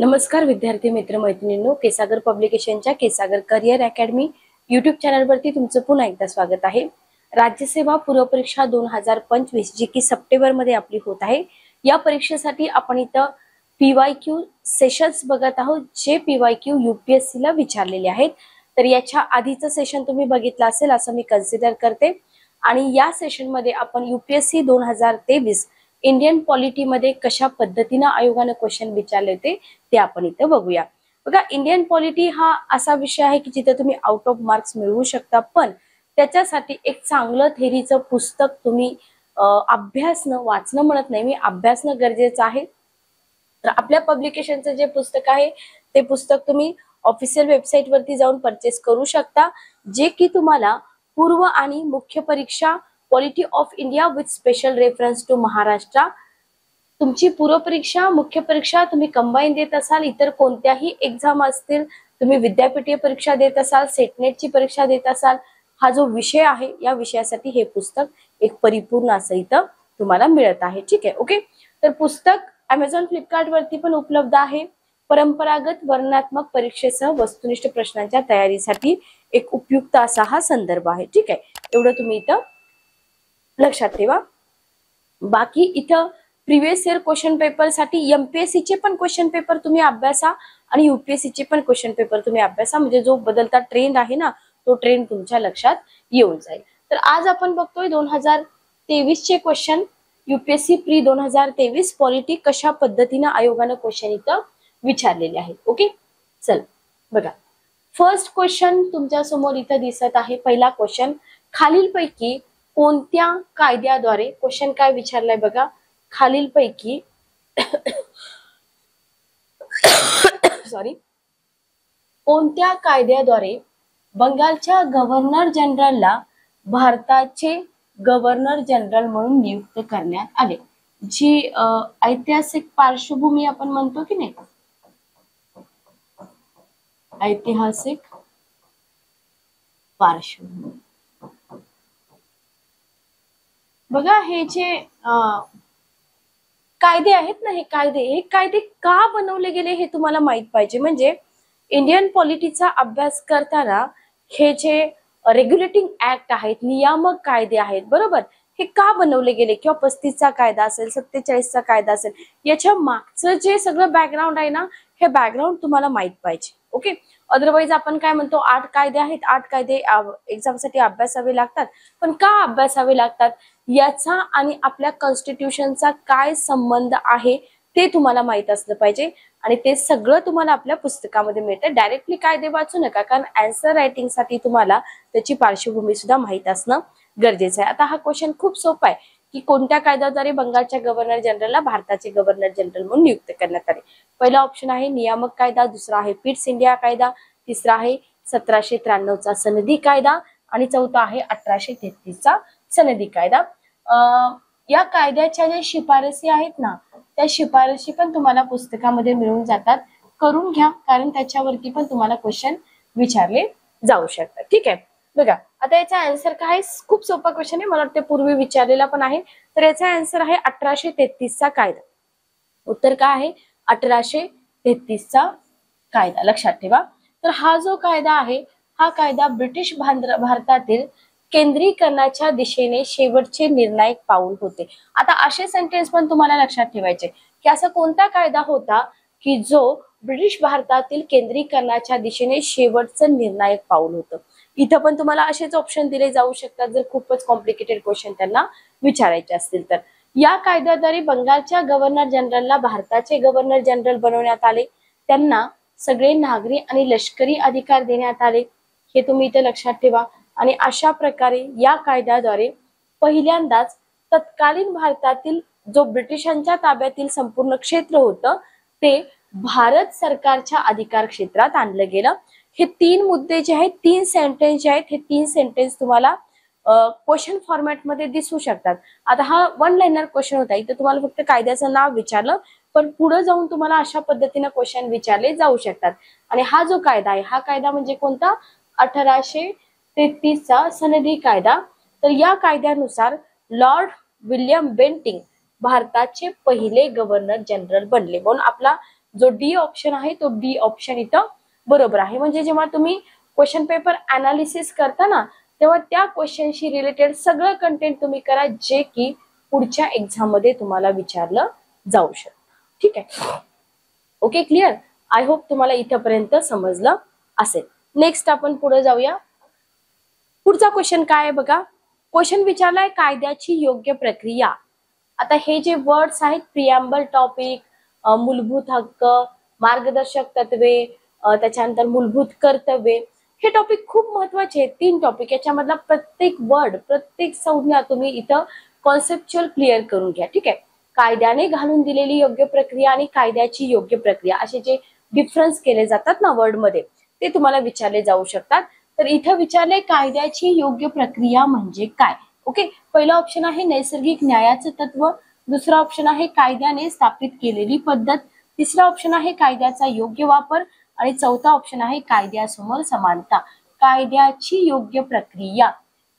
नमस्कार विद्यार्थी मित्र मैत्रिणींनो, केसागर पब्लिकेशनच्या केसागर करिअर अकॅडमी यूट्यूब चॅनलवरती तुमचं पुन्हा एकदा स्वागत आहे। राज्यसेवा पूर्व परीक्षा 2025 जी की सप्टेंबर मध्ये आपली होत आहे। या परीक्षेसाठी आपण इथं पीवायक्यू सेशन्स बघत आहोत, जे पीवायक्यू यूपीएससी ला विचारलेले आहेत। तर याच्या आधीचं सेशन तुम्ही बघितलं असेल असं मी कन्सिडर करते आणि या सेशन मध्ये आपण यूपीएससी 2023 इंडियन पॉलिटी मध्ये कशा पद्धतीने आयोगाने क्वेश्चन विचारले होते ते आपण इथे बघूया। बघा, इंडियन पॉलिटी हा असा विषय आहे की जिथे तुम्ही आउट ऑफ मार्क्स मिळवू शकता, पण त्याच्यासाठी एक चांगलं थेरीचं पुस्तक तुम्ही अभ्यासणं वाचणं म्हणत नाही मी, अभ्यासणं गरजेचं आहे। तर आपल्या पब्लिकेशनचं जे पुस्तक आहे ते पुस्तक तुम्ही ऑफिशियल वेबसाईट वरती जाऊन परचेस करू शकता, जे की तुम्हाला पूर्व आणि मुख्य परीक्षा polity of India with special reference to Maharashtra, तुमची पूर्व परीक्षा मुख्य परीक्षा तुम्ही कंबाईन देत असाल, इतर कोणत्याही एक्झाम असतील, तुम्ही विद्यापीठीय परीक्षा देत असाल, सेटनेटची परीक्षा देत असाल, हा जो विषय आहे या विषयासाठी हे पुस्तक एक परिपूर्ण असं इथं तुम्हाला मिळत आहे। ठीक आहे, ओके। तर पुस्तक अमेझॉन फ्लिपकार्ट वरती पण उपलब्ध आहे। परंपरागत वर्णनात्मक परीक्षेसह वस्तुनिष्ठ प्रश्नांच्या तयारीसाठी एक उपयुक्त असा हा संदर्भ आहे। ठीक आहे, एवढं तुम्ही इथं लक्षात ठेवा। बाकी इथं प्रीवियस इयर क्वेश्चन पेपर साठी एमपीएससी चे पण क्वेश्चन पेपर तुम्ही अभ्यासा आणि यूपीएससी चे पण क्वेश्चन पेपर तुम्ही अभ्यासा, म्हणजे जो बदलता ट्रेंड आहे ना तो ट्रेंड तुमच्या लक्षात येऊन जाईल। तर आज आपण बघतोय 2023 चे क्वेश्चन, यूपीएससी प्री 2023 पॉलिटी कशा पद्धतीने आयोगाने क्वेश्चन इथं विचारलेले आहेत। ओके, चल बघा, फर्स्ट क्वेश्चन तुमच्या समोर इथं दिसत आहे। पहिला क्वेश्चन, खालीलपैकी कोणत्या कायद्याद्वारे, क्वेश्चन काय विचारलाय बघा, खालीलपैकी सॉरी कोणत्या कायद्याद्वारे बंगालच्या गव्हर्नर जनरलला भारताचे गव्हर्नर जनरल म्हणून नियुक्त करण्यात आले। जी ऐतिहासिक पार्श्वभूमी आपण म्हणतो की नाही, ऐतिहासिक पार्श्वभूमी बघा, हे जे कायदे आहेत ना, हे कायदे का बनवले गेले हे तुम्हाला माहित पाहिजे। म्हणजे इंडियन पॉलिटीचा अभ्यास करताना हे जे रेग्युलेटिंग ऍक्ट आहेत, नियामक कायदे आहेत, बरोबर, हे का बनवले गेले, किंवा 35 चा कायदा असेल, 47 चा कायदा असेल, याच्या मागचं जे सगळं बॅकग्राऊंड आहे ना, हे बॅकग्राऊंड तुम्हाला माहित पाहिजे। ओके, अदरवाईज आपण काय म्हणतो 8 कायदे आहेत, 8 कायदे एक्झाम साठी अभ्यासावे लागतात, पण का अभ्यासावे लागतात याचा आणि आपल्या कॉन्स्टिट्यूशनचा काय संबंध आहे ते तुम्हाला माहित असलं पाहिजे, आणि ते सगळं तुम्हाला आपल्या पुस्तकामध्ये मिळतं। डायरेक्टली कायदे वाचू नका, कारण आन्सर रायटिंग साठी तुम्हाला त्याची पार्श्वभूमी सुद्धा माहित असणं गरजेचं आहे। आता हा क्वेश्चन खूप सोपा आहे की कोणत्या कायद्याद्वारे बंगालच्या गव्हर्नर जनरलला भारताचे गव्हर्नर जनरल म्हणून नियुक्त करण्यात आले। पहिला ऑप्शन आहे नियामक कायदा, दुसरा आहे पिट्स इंडिया कायदा, तिसरा आहे 1793 चा सनदी कायदा, आणि चौथा आहे 1833 चा सनदी कायदा। या कायद्याच्या ज्या शिफारसी आहेत ना, त्या शिफारसी पण तुम्हाला पुस्तकामध्ये मिळून जातात, करून घ्या, कारण त्याच्यावरती पण तुम्हाला क्वेश्चन विचारले जाऊ शकतात। ठीक आहे, बघा आता याचा आन्सर काय, खूप सोपा क्वेश्चन आहे, मला वाटते पूर्वी विचारलेला पण आहे। तर याचा आन्सर आहे 1833 चा कायदा। उत्तर काय आहे, 1833 चा कायदा, लक्षात ठेवा। तर हा जो कायदा आहे, हा कायदा ब्रिटिश भारतातील केंद्रीकरणाच्या दिशेने शेवटचे निर्णायक पाऊल होते। आता असे सेंटेन्स पण तुम्हाला लक्षात ठेवायचे की असा कोणता कायदा होता की जो ब्रिटिश भारतातील केंद्रीकरणाच्या दिशेने शेवटचं निर्णायक पाऊल होतं। इथं पण तुम्हाला असेच ऑप्शन दिले जाऊ शकतात जर खूपच कॉम्प्लिकेटेड क्वेश्चन त्यांना विचारायचे असतील तर। या कायद्याद्वारे बंगालच्या गव्हर्नर जनरलला भारताचे गव्हर्नर जनरल बनवण्यात आले, त्यांना सगळे नागरी आणि लष्करी अधिकार देण्यात आले, हे तुम्ही इथे लक्षात ठेवा। आणि अशा प्रकारे या कायद्याद्वारे पहिल्यांदाच तत्कालीन भारतातील जो ब्रिटिशांच्या ताब्यातील संपूर्ण क्षेत्र होतं ते भारत सरकारच्या अधिकार क्षेत्रात आणलं गेलं। हे 3 मुद्दे जे आहेत, 3 सेंटेन्स जे आहेत, हे 3 सेंटेन्स तुम्हाला क्वेश्चन फॉर्मॅट मध्ये दिसू शकतात। आता हा 1 लाइनर क्वेश्चन होता, इथे तुम्हाला फक्त कायद्याचं नाव विचारलं, पण पुढे जाऊन तुम्हाला अशा पद्धतीने क्वेश्चन विचारले जाऊ शकतात। आणि हा जो कायदा आहे, हा कायदा म्हणजे कोणता, 1833 चा सनदी कायदा। तर या कायद्यानुसार लॉर्ड विल्यम बेंटिंक भारताचे पहिले गव्हर्नर जनरल बनले, म्हणून आपला जो डी ऑप्शन आहे तो डी ऑप्शन इथं बरोबर आहे. म्हणजे जेव्हा तुम्ही क्वेश्चन पेपर अनालिसिस करता ना, तेव्हा त्या क्वेश्चनशी रिलेटेड सगळं कंटेंट तुम्ही करा जे की पुढच्या एक्झाम मध्ये तुम्हाला विचारलं जाऊ शकतं. ठीक आहे, ओके, क्लिअर. आय होप तुम्हाला इथपर्यंत समजलं असेल. नेक्स्ट आपण पुढे जाऊया. पुढचा क्वेश्चन काय आहे बघा. क्वेश्चन विचारलाय कायद्याची योग्य प्रक्रिया. आता हे जे वर्ड्स आहेत, प्रिॲम्बल टॉपिक, मूलभूत हक्क, मार्गदर्शक तत्वे, त्याच्यानंतर मूलभूत कर्तव्ये, हे टॉपिक खूप महत्वाचे आहेत. 3 टॉपिक, याच्यामधला प्रत्येक वर्ड, प्रत्येक संज्ञा तुम्ही इथं कॉन्सेप्च्युअल क्लिअर करून घ्या. ठीक आहे, कायद्याने घालून दिलेली योग्य प्रक्रिया आणि कायद्याची योग्य प्रक्रिया असे जे डिफरन्स केले जातात ना वर्ड मध्ये, ते तुम्हाला विचारले जाऊ शकतात. तर इथं विचारले कायद्याची योग्य प्रक्रिया म्हणजे काय. ओके, पहिला ऑप्शन आहे नैसर्गिक न्यायाचं तत्व, दुसरा ऑप्शन आहे कायद्याने स्थापित केलेली पद्धत, तिसरा ऑप्शन आहे कायद्याचा योग्य वापर आणि चौथा ऑप्शन आहे कायद्यासमोर समानता. कायद्याची योग्य प्रक्रिया.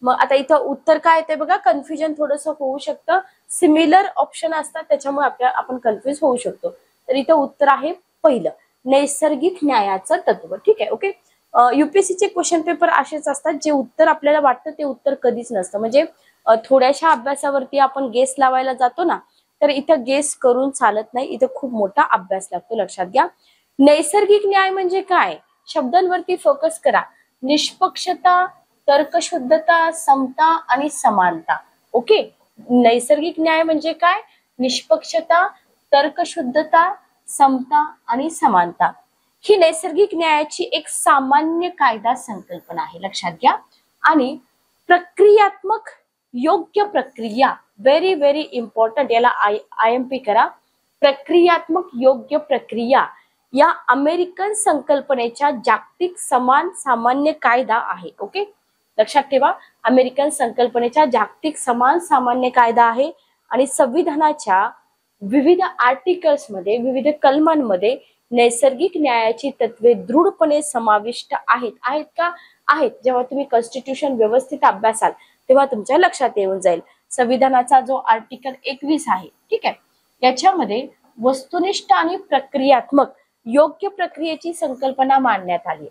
मग आता इथं उत्तर काय येते बघा. कन्फ्युजन थोडंसं होऊ शकतं, सिमिलर ऑप्शन असतात त्याच्यामुळे आपण कन्फ्युज होऊ शकतो. तर इथं उत्तर आहे पहिलं, नैसर्गिक न्यायाचं तत्व. ठीक आहे, ओके. युपीएससीचे क्वेश्चन पेपर असेच असतात, जे उत्तर आपल्याला वाटतं ते उत्तर कधीच नसतं. म्हणजे थोड्याशा अभ्यासावरती आपण गेस लावायला जातो ना, तर इथं गेस करून चालत नाही, इथं खूप मोठा अभ्यास लागतो, लक्षात घ्या. नैसर्गिक न्याय म्हणजे काय, शब्दांवरती फोकस करा. निष्पक्षता, तर्कशुद्धता, समता आणि समानता. ओके, नैसर्गिक न्याय म्हणजे काय, निष्पक्षता, तर्कशुद्धता, समता आणि समानता. ही नैसर्गिक न्यायाची एक सामान्य कायदा संकल्पना आहे, लक्षात घ्या. आणि प्रक्रियात्मक योग्य प्रक्रिया, व्हेरी व्हेरी इम्पॉर्टंट, याला IMP करा. प्रक्रियात्मक योग्य प्रक्रिया या अमेरिकन संकल्पनेच्या जागतिक समान सामान्य कायदा आहे. ओके, लक्षात ठेवा, अमेरिकन संकल्पनेच्या जागतिक समान सामान्य कायदा आहे. आणि संविधानाच्या विविध आर्टिकल्स मध्ये, विविध कलमांमध्ये नैसर्गिक न्यायाची तत्वे दृढपणे समाविष्ट आहेत का? आहेत. जेव्हा तुम्ही कॉन्स्टिट्यूशन व्यवस्थित अभ्यासाल तेव्हा तुमच्या लक्षात येऊन जाईल. संविधानाचा जो आर्टिकल 21 आहे, ठीक आहे, याच्यामध्ये वस्तुनिष्ठ आणि प्रक्रियात्मक योग्य प्रक्रियेची संकल्पना मांडण्यात आली.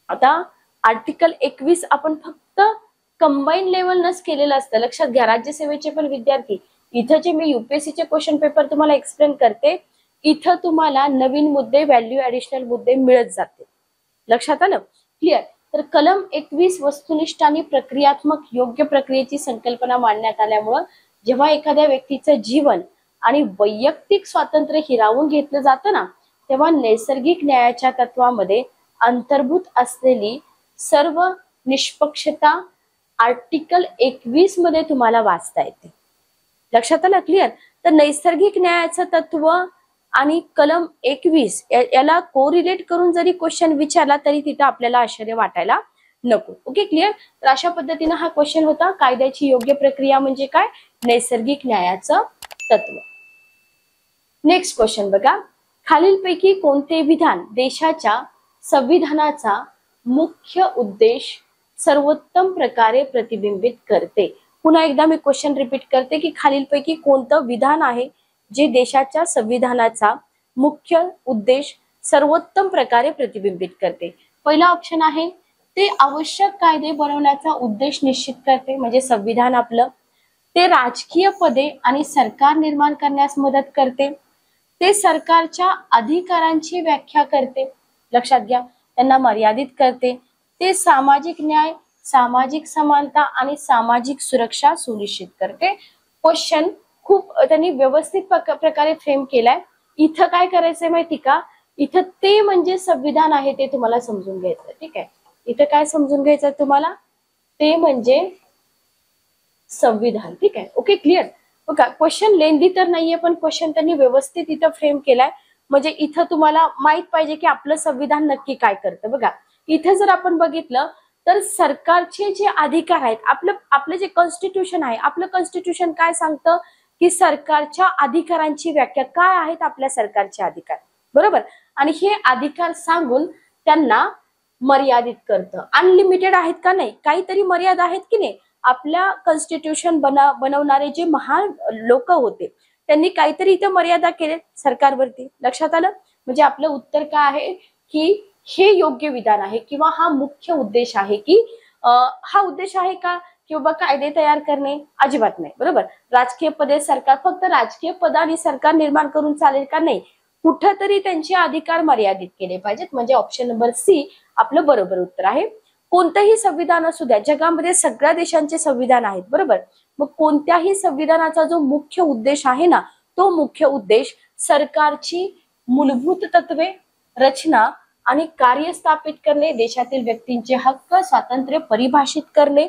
आता आर्टिकल 21 आपण फक्त कंबाईन लेवलनच केलेलं असतं, लक्षात घ्या. राज्यसेवेचे पण विद्यार्थी, इथं जे मी युपीएससीचे क्वेश्चन पेपर तुम्हाला एक्सप्लेन करते, इथं तुम्हाला नवीन मुद्दे, व्हॅल्यू ऍडिशनल मुद्दे मिळत जाते, लक्षात आलं, क्लिअर. तर कलम 21 वस्तुनिष्ठ आणि प्रक्रियात्मक योग्य प्रक्रियेची संकल्पना मांडण्यात आल्यामुळं जेव्हा एखाद्या व्यक्तीचं जीवन आणि वैयक्तिक स्वातंत्र्य हिरावून घेतलं जातं ना, तेव्हा नैसर्गिक न्यायाच्या तत्वामध्ये अंतर्भूत असलेली सर्व निष्पक्षता आर्टिकल 21 मध्ये तुम्हाला वाचता येते, लक्षात आलं, क्लिअर. तर नैसर्गिक न्यायाचं तत्व आणि कलम 21 याला कोरिलेट करून जरी क्वेश्चन विचारला तरी तिथं आपल्याला आश्चर्य वाटायला नको. Okay, clear. तर अशा पद्धतीने हा क्वेश्चन होता, कायद्याची योग्य प्रक्रिया म्हणजे काय, नैसर्गिक न्यायाचं तत्व. नेक्स्ट क्वेश्चन बघा. खालीलपैकी कोणते विधान देशाच्या संविधानाचा मुख्य उद्देश सर्वोत्तम प्रकारे प्रतिबिंबित करते. पुन्हा एकदा मी क्वेश्चन रिपीट करते की खालीलपैकी कोणतं विधान आहे जे देशाच्या संविधानाचा मुख्य उद्देश सर्वोत्तम प्रकारे प्रतिबिंबित करते. पहिला ऑप्शन आहे ते आवश्यक कायदे बनवण्याचा उद्देश निश्चित करते, म्हणजे संविधान आपलं. ते राजकीय पदे आणि सरकार निर्माण करण्यास मदत करते. ते सरकारच्या अधिकारांची व्याख्या करते, लक्षात घ्या, त्यांना मर्यादित करते. ते सामाजिक न्याय, सामाजिक समानता आणि सामाजिक सुरक्षा सुनिश्चित करते. क्वेश्चन खूप त्यांनी व्यवस्थित प्रकारे फ्रेम केलाय. इथं काय करायचंय माहिती का, इथं ते म्हणजे संविधान आहे ते तुम्हाला समजून घ्यायचं. ठीक आहे, इथं काय समजून घ्यायचं तुम्हाला, ते म्हणजे संविधान. ठीक आहे, ओके, क्लिअर. बघा, क्वेश्चन लेंदी तर नाहीये, पण क्वेश्चन त्यांनी व्यवस्थित इथं फ्रेम केलाय, म्हणजे इथं तुम्हाला माहित पाहिजे की आपलं संविधान नक्की काय करतं. बघा, इथं जर आपण बघितलं तर सरकारचे जे अधिकार आहेत, आपलं जे कॉन्स्टिट्यूशन आहे, आपलं कॉन्स्टिट्यूशन काय सांगतं की सरकारच्या अधिकारांची व्याख्या काय आहेत, आपल्या सरकारचे अधिकार, बरोबर. आणि हे अधिकार सांगून त्यांना मर्यादित करतं. अनलिमिटेड आहेत का, नाही, काहीतरी मर्यादा आहेत की नाही. आपल्या कॉन्स्टिट्यूशन बनवणारे जे महान लोक होते त्यांनी काहीतरी इथं मर्यादा केले सरकारवरती. लक्षात आलं? म्हणजे आपलं उत्तर काय आहे की हे योग्य विधान आहे किंवा हा मुख्य उद्देश आहे की हा उद्देश आहे का की बाबा कायदे तयार करणे? अजिबात नाही. बरोबर. राजकीय पदे सरकार फक्त राजकीय पदाने सरकार निर्माण करून चालेल का? नाही. कुठंतरी त्यांचे अधिकार मर्यादित केले पाहिजेत. म्हणजे ऑप्शन नंबर सी आपलं बरोबर उत्तर आहे. कोणतंही संविधान असू द्या, जगामध्ये सगळ्या देशांचे संविधान आहेत. बरोबर. मग कोणत्याही संविधानाचा जो मुख्य उद्देश आहे ना, तो मुख्य उद्देश सरकारची मूलभूत तत्वे, रचना आणि कार्य स्थापित करणे, देशातील व्यक्तींचे हक्क, स्वातंत्र्य परिभाषित करणे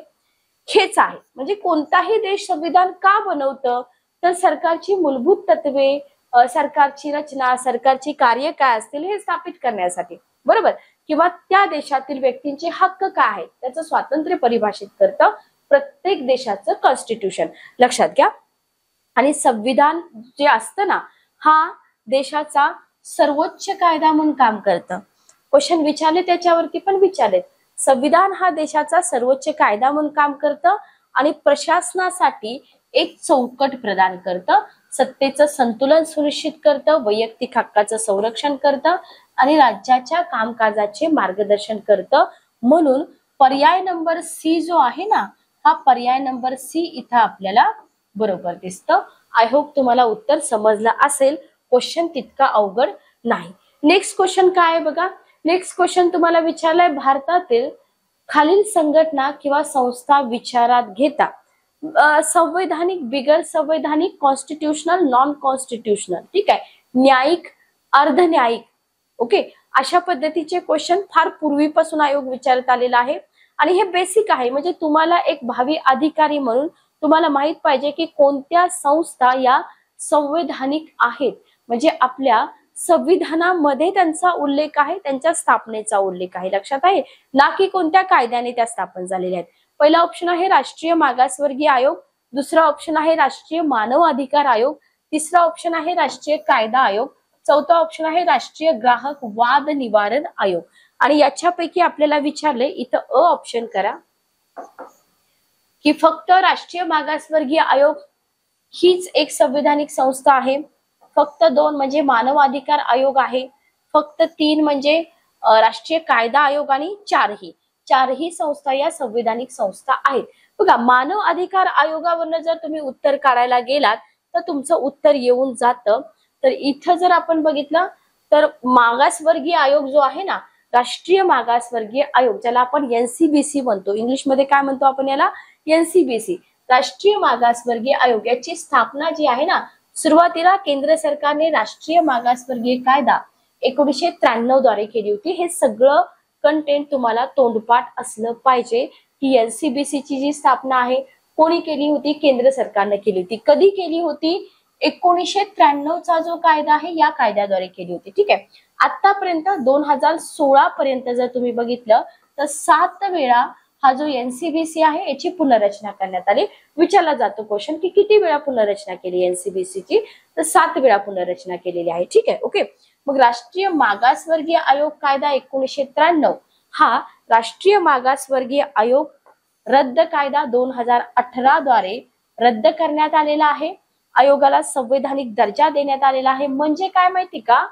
हेच आहे. म्हणजे कोणताही देश संविधान का बनवतं? तर सरकारची मूलभूत तत्वे, सरकारची रचना, सरकारची कार्य काय असतील हे स्थापित करण्यासाठी. बरोबर. किंवा त्या देशातील व्यक्तींचे हक्क काय आहेत त्याचं स्वातंत्र्य परिभाषित करतं प्रत्येक देशाचं कॉन्स्टिट्यूशन. लक्षात घ्या. आणि संविधान जे असतं ना, हा देशाचा सर्वोच्च कायदा म्हणून काम करतं. क्वेश्चन विचारले त्याच्यावरती पण विचारले. संविधान हा देशाचा सर्वोच्च कायदा म्हणून काम करतं आणि प्रशासनासाठी एक चौकट प्रदान करतं, सत्तेचं संतुलन सुनिश्चित करतं, वैयक्तिक हक्काचं संरक्षण करतं आणि राज्याच्या कामकाजाचे मार्गदर्शन करतं. म्हणून पर्याय नंबर सी जो आहे ना, हा पर्याय नंबर सी इथं आपल्याला बरोबर दिसतं. आय होप तुम्हाला उत्तर समजलं असेल. क्वेश्चन तितका अवघड नाही. नेक्स्ट क्वेश्चन काय आहे बघा. नेक्स्ट क्वेश्चन तुम्हाला विचारलाय, भारतातील खालील संघटना किंवा संस्था विचारात घेता संवैधानिक, बिगर संवैधानिक, कॉन्स्टिट्यूशनल, नॉन कॉन्स्टिट्यूशनल. ठीक आहे. न्यायिक, अर्धन्यायिक. ओके. अशा पद्धतीचे क्वेश्चन फार पूर्वीपासून आयोग विचारत आलेला आहे आणि हे बेसिक आहे. म्हणजे तुम्हाला एक भावी अधिकारी म्हणून तुम्हाला माहित पाहिजे की कोणत्या संस्था या संवैधानिक आहेत. म्हणजे आपल्या संविधानामध्ये त्यांचा उल्लेख आहे, त्यांच्या स्थापनेचा उल्लेख आहे. लक्षात आहे ना, की कोणत्या कायद्याने त्या स्थापन झालेल्या आहेत. पहिला ऑप्शन आहे राष्ट्रीय मागासवर्गीय आयोग, दुसरा ऑप्शन आहे राष्ट्रीय मानव अधिकार आयोग, तिसरा ऑप्शन आहे राष्ट्रीय कायदा आयोग, चौथा ऑप्शन आहे राष्ट्रीय ग्राहक वाद निवारण आयोग. आणि याच्यापैकी आपल्याला विचारले इथं अ ऑप्शन करा की फक्त राष्ट्रीय मागासवर्गीय आयोग हीच एक संवैधानिक संस्था आहे, फक्त 2 म्हणजे मानव अधिकार आयोग आहे, फक्त 3 म्हणजे राष्ट्रीय कायदा आयोग आणि चारही संस्था या संवैधानिक संस्था आहेत. बघा, मानव अधिकार आयोगावरनं जर तुम्ही उत्तर काढायला गेलात तर तुमचं उत्तर येऊन जातं. तर इथं जर आपण बघितलं तर मागासवर्गीय आयोग जो आहे ना, राष्ट्रीय मागासवर्गीय आयोग, ज्याला आपण एनसीबीसी म्हणतो, इंग्लिशमध्ये काय म्हणतो आपण याला? एनसीबीसी, राष्ट्रीय मागासवर्गीय आयोग. याची स्थापना जी आहे ना, सुरुवातीला केंद्र सरकारने राष्ट्रीय मागासवर्गीय कायदा 1993 द्वारे केली होती. हे सगळं कंटेंट तुम्हाला तोंडपाठ असलं पाहिजे की एनसीबीसी ची जी स्थापना आहे कोणी केली होती? केंद्र सरकारने केली होती. कधी केली होती? 1993 चा जो कायदा आहे या कायद्याद्वारे केली होती. ठीक आहे. आतापर्यंत 2016 पर्यंत जर तुम्ही बघितलं तर 7 वेळा हा जो एनसीबीसी आहे याची पुनर्रचना करण्यात आली. विचारला जातो क्वेश्चन की किती वेळा पुनर्रचना केली एनसीबीसी ची? तर 7 वेळा पुनर्रचना केलेली आहे. ठीक आहे. ओके. मग राष्ट्रीय मागासवर्गीय आयोग कायदा 1993 हा राष्ट्रीय मागासवर्गीय आयोग रद्द कायदा 2018 द्वारे रद्द करण्यात आलेला आहे. आयोगाला संवैधानिक दर्जा देण्यात आलेला आहे. म्हणजे काय माहिती का,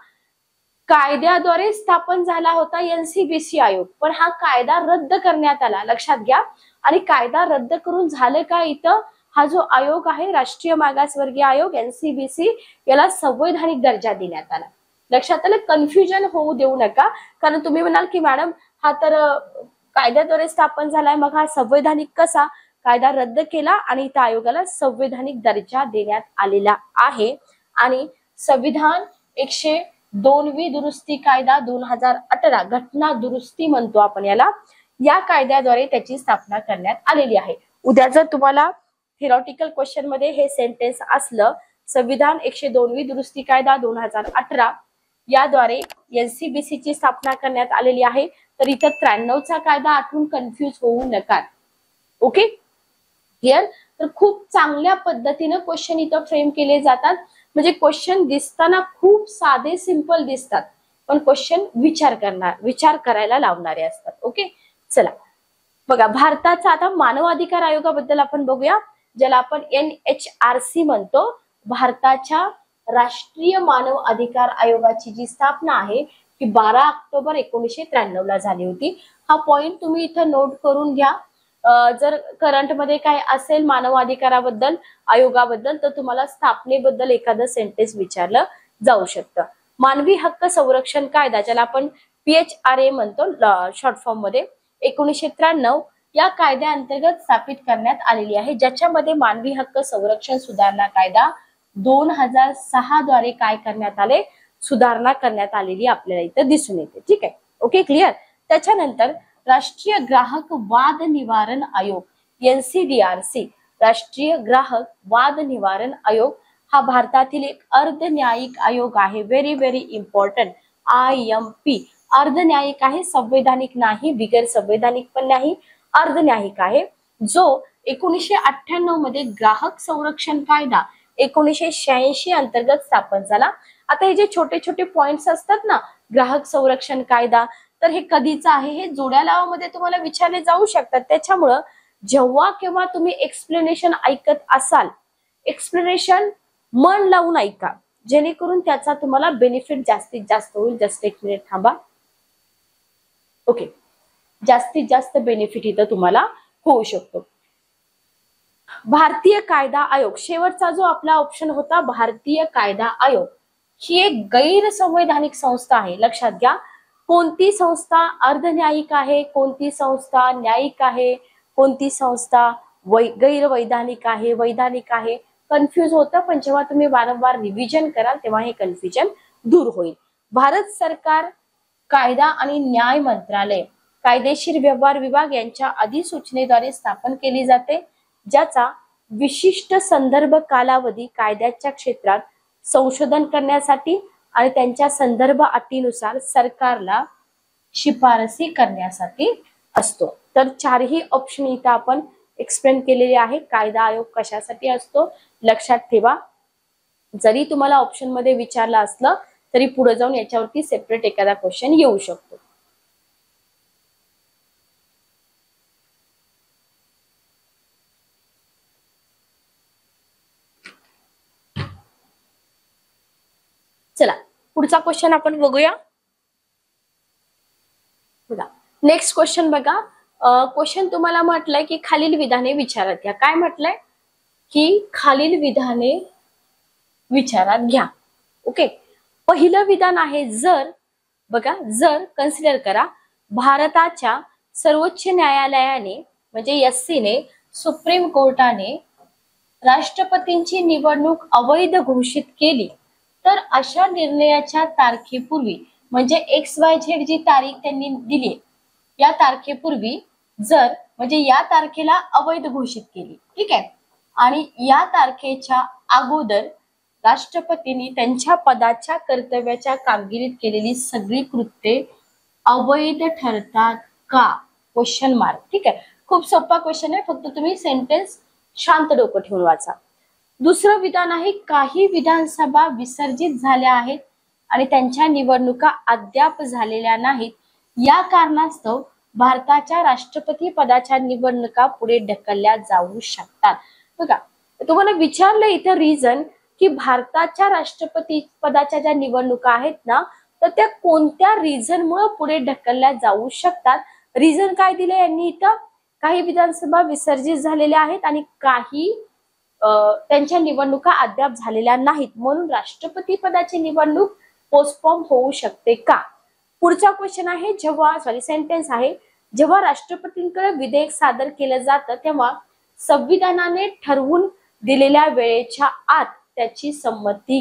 कायद्याद्वारे स्थापन झाला होता एनसीबीसी आयोग, पण हा कायदा रद्द करण्यात आला. लक्षात घ्या. आणि कायदा रद्द करून झालं काय? इथं हा जो आयोग आहे राष्ट्रीय मागासवर्गीय आयोग एनसीबीसी, याला संवैधानिक दर्जा देण्यात आला. लक्षात आलं? कन्फ्युजन होऊ देऊ नका. कारण तुम्ही म्हणाल की मॅडम हा तर कायद्याद्वारे स्थापन झालाय, मग हा संवैधानिक कसा? कायदा रद्द केला आणि त्या आयोगाला संवैधानिक दर्जा देण्यात आलेला आहे. आणि संविधान 102वी दुरुस्ती कायदा 2018 घटना दुरुस्ती म्हणतो आपण याला, या कायद्याद्वारे त्याची स्थापना करण्यात आलेली आहे. उद्या जर तुम्हाला थिअरॉटिकल क्वेश्चन मध्ये हे सेंटेन्स असलं, संविधान 102वी दुरुस्ती कायदा 2018 याद्वारे एनसीबीसी ची स्थापना करण्यात आलेली आहे, तर इथं 93 चा कायदा आठवून कन्फ्युज होऊ नका. ओके. क्लिअर? तर खूप चांगल्या पद्धतीने क्वेश्चन इथं फ्रेम केले जातात. म्हणजे क्वेश्चन दिसताना खूप साधे सिंपल दिसतात, पण क्वेश्चन विचार करायला लावणारे असतात. ओके. चला बघा, भारताचा आता मानव अधिकार आयोगाबद्दल आपण बघूया, ज्याला आपण NHRC म्हणतो, भारताच्या राष्ट्रीय मानव अधिकार आयोगाची जी स्थापना आहे ती 12 ऑक्टोबर 1993 ला झाली होती. हा पॉइंट तुम्ही इथं नोट करून घ्या. जर करंट मध्ये काय असेल मानव अधिकाराबद्दल आयोगाबद्दल तर तुम्हाला स्थापनेबद्दल एखादं सेंटेन्स विचारलं जाऊ शकतं. मानवी हक्क संरक्षण कायदा ज्याला आपण PHRA म्हणतो शॉर्ट फॉर्म मध्ये 1993 या कायद्याअंतर्गत स्थापित करण्यात आलेली आहे, ज्याच्यामध्ये मानवी हक्क संरक्षण सुधारणा कायदा 2006 द्वारे काय करण्यात आले, सुधारणा करण्यात आलेली आपल्याला इथं दिसून येते. ठीक आहे, ओके, क्लिअर. त्याच्यानंतर राष्ट्रीय ग्राहक वाद निवारण आयोग NCDRC राष्ट्रीय ग्राहक वाद निवारण आयोग हा भारतातील एक अर्धन्यायिक आयोग आहे. Very very important. IMP अर्धन्यायिक आहे, संवैधानिक नाही, बिगर संवैधानिक पण नाही, अर्धन्यायिक आहे, जो 1998 मध्ये ग्राहक संरक्षण कायदा 1986 अंतर्गत स्थापन झाला. आता हे जे छोटे छोटे पॉइंट्स असतात ना, ग्राहक संरक्षण कायदा, तर हे कधीचं आहे हे जोड्या लावामध्ये तुम्हाला विचारले जाऊ शकतात. त्याच्यामुळं जेव्हा केव्हा तुम्ही एक्सप्लेनेशन ऐकत असाल, एक्सप्लेनेशन मन लावून ऐका, जेणेकरून त्याचा तुम्हाला बेनिफिट जास्तीत जास्त होईल. जस्ट एक मिनिट थांबा. ओके, जास्तीत जास्त बेनिफिट इथं तुम्हाला होऊ शकतो. भारतीय कायदा आयोग, शेवटचा जो आपला ऑप्शन होता भारतीय कायदा आयोग, ही एक गैर संवैधानिक संस्था आहे. लक्षात घ्या, कोणती संस्था अर्धन्यायिक आहे, कोणती संस्था न्यायिक आहे, कोणती संस्था गैर वैधानिक आहे, वैधानिक आहे, कन्फ्युज होतं. पण जेव्हा तुम्ही वारंवार रिव्हिजन कराल तेव्हा हे कन्फ्युजन दूर होईल. भारत सरकार कायदा आणि न्याय मंत्रालय कायदेशीर व्यवहार विभाग यांच्या अधिसूचनेद्वारे स्थापन केली जाते, ज्याचा विशिष्ट संदर्भ कालावधी कायद्याच्या क्षेत्रात संशोधन करण्यासाठी आणि त्यांच्या संदर्भ अटीनुसार सरकारला शिफारसी करण्यासाठी असतो. तर चारही ऑप्शन इथं आपण एक्सप्लेन केलेले आहे. कायदा आयोग कशासाठी असतो लक्षात ठेवा. जरी तुम्हाला ऑप्शन मध्ये विचारलं असलं तरी पुढे जाऊन याच्यावरती सेपरेट एखादा क्वेश्चन येऊ शकतो. चला पुढचा क्वेश्चन आपण बघूया. बघा नेक्स्ट क्वेश्चन बघा. क्वेश्चन तुम्हाला म्हटलंय की खालील विधाने विचारात घ्या. काय म्हटलंय की खालील विधाने विचारात घ्या. ओके, पहिलं विधान आहे जर, बघा जर कन्सिडर करा भारताच्या सर्वोच्च न्यायालयाने म्हणजे SC ने सुप्रीम कोर्टाने राष्ट्रपतींची निवडणूक अवैध घोषित केली तर अशा निर्णयाच्या तारखेपूर्वी म्हणजे XYZ जी तारीख त्यांनी दिली या तारखेपूर्वी जर म्हणजे या तारखेला अवैध घोषित केली, ठीक आहे, आणि या तारखेच्या अगोदर राष्ट्रपतींनी त्यांच्या पदाच्या कर्तव्याच्या कामगिरीत केलेली सगळी कृत्ये अवैध ठरतात का? Question mark. ठीक आहे, खूप सोपा क्वेश्चन आहे, फक्त तुम्ही सेंटेन्स शांत डोकं ठेवून वाचा. दुसरं विधान आहे काही विधानसभा विसर्जित झाल्या आहेत आणि त्यांच्या निवडणुका अद्याप झालेल्या नाहीत, या कारणास्तव भारताच्या राष्ट्रपती पदाच्या निवडणुका पुढे ढकलल्या जाऊ शकतात. बघा तुम्हाला विचारलं इथं रिझन की भारताच्या राष्ट्रपती पदाच्या ज्या निवडणुका आहेत ना तर त्या कोणत्या रिझन मुळे पुढे ढकलल्या जाऊ शकतात. रिझन काय दिले यांनी इथं, काही विधानसभा विसर्जित झालेल्या आहेत आणि काही त्यांच्या निवडणुका अद्याप झालेल्या नाहीत, म्हणून राष्ट्रपती पदाची निवडणूक पोस्टपोन होऊ शकते का? पुढचा क्वेश्चन आहे सेंटेन्स आहे जेव्हा राष्ट्रपतींकडे विधेयक सादर केलं जातं तेव्हा संविधानाने ठरवून दिलेल्या वेळेच्या आत त्याची संमती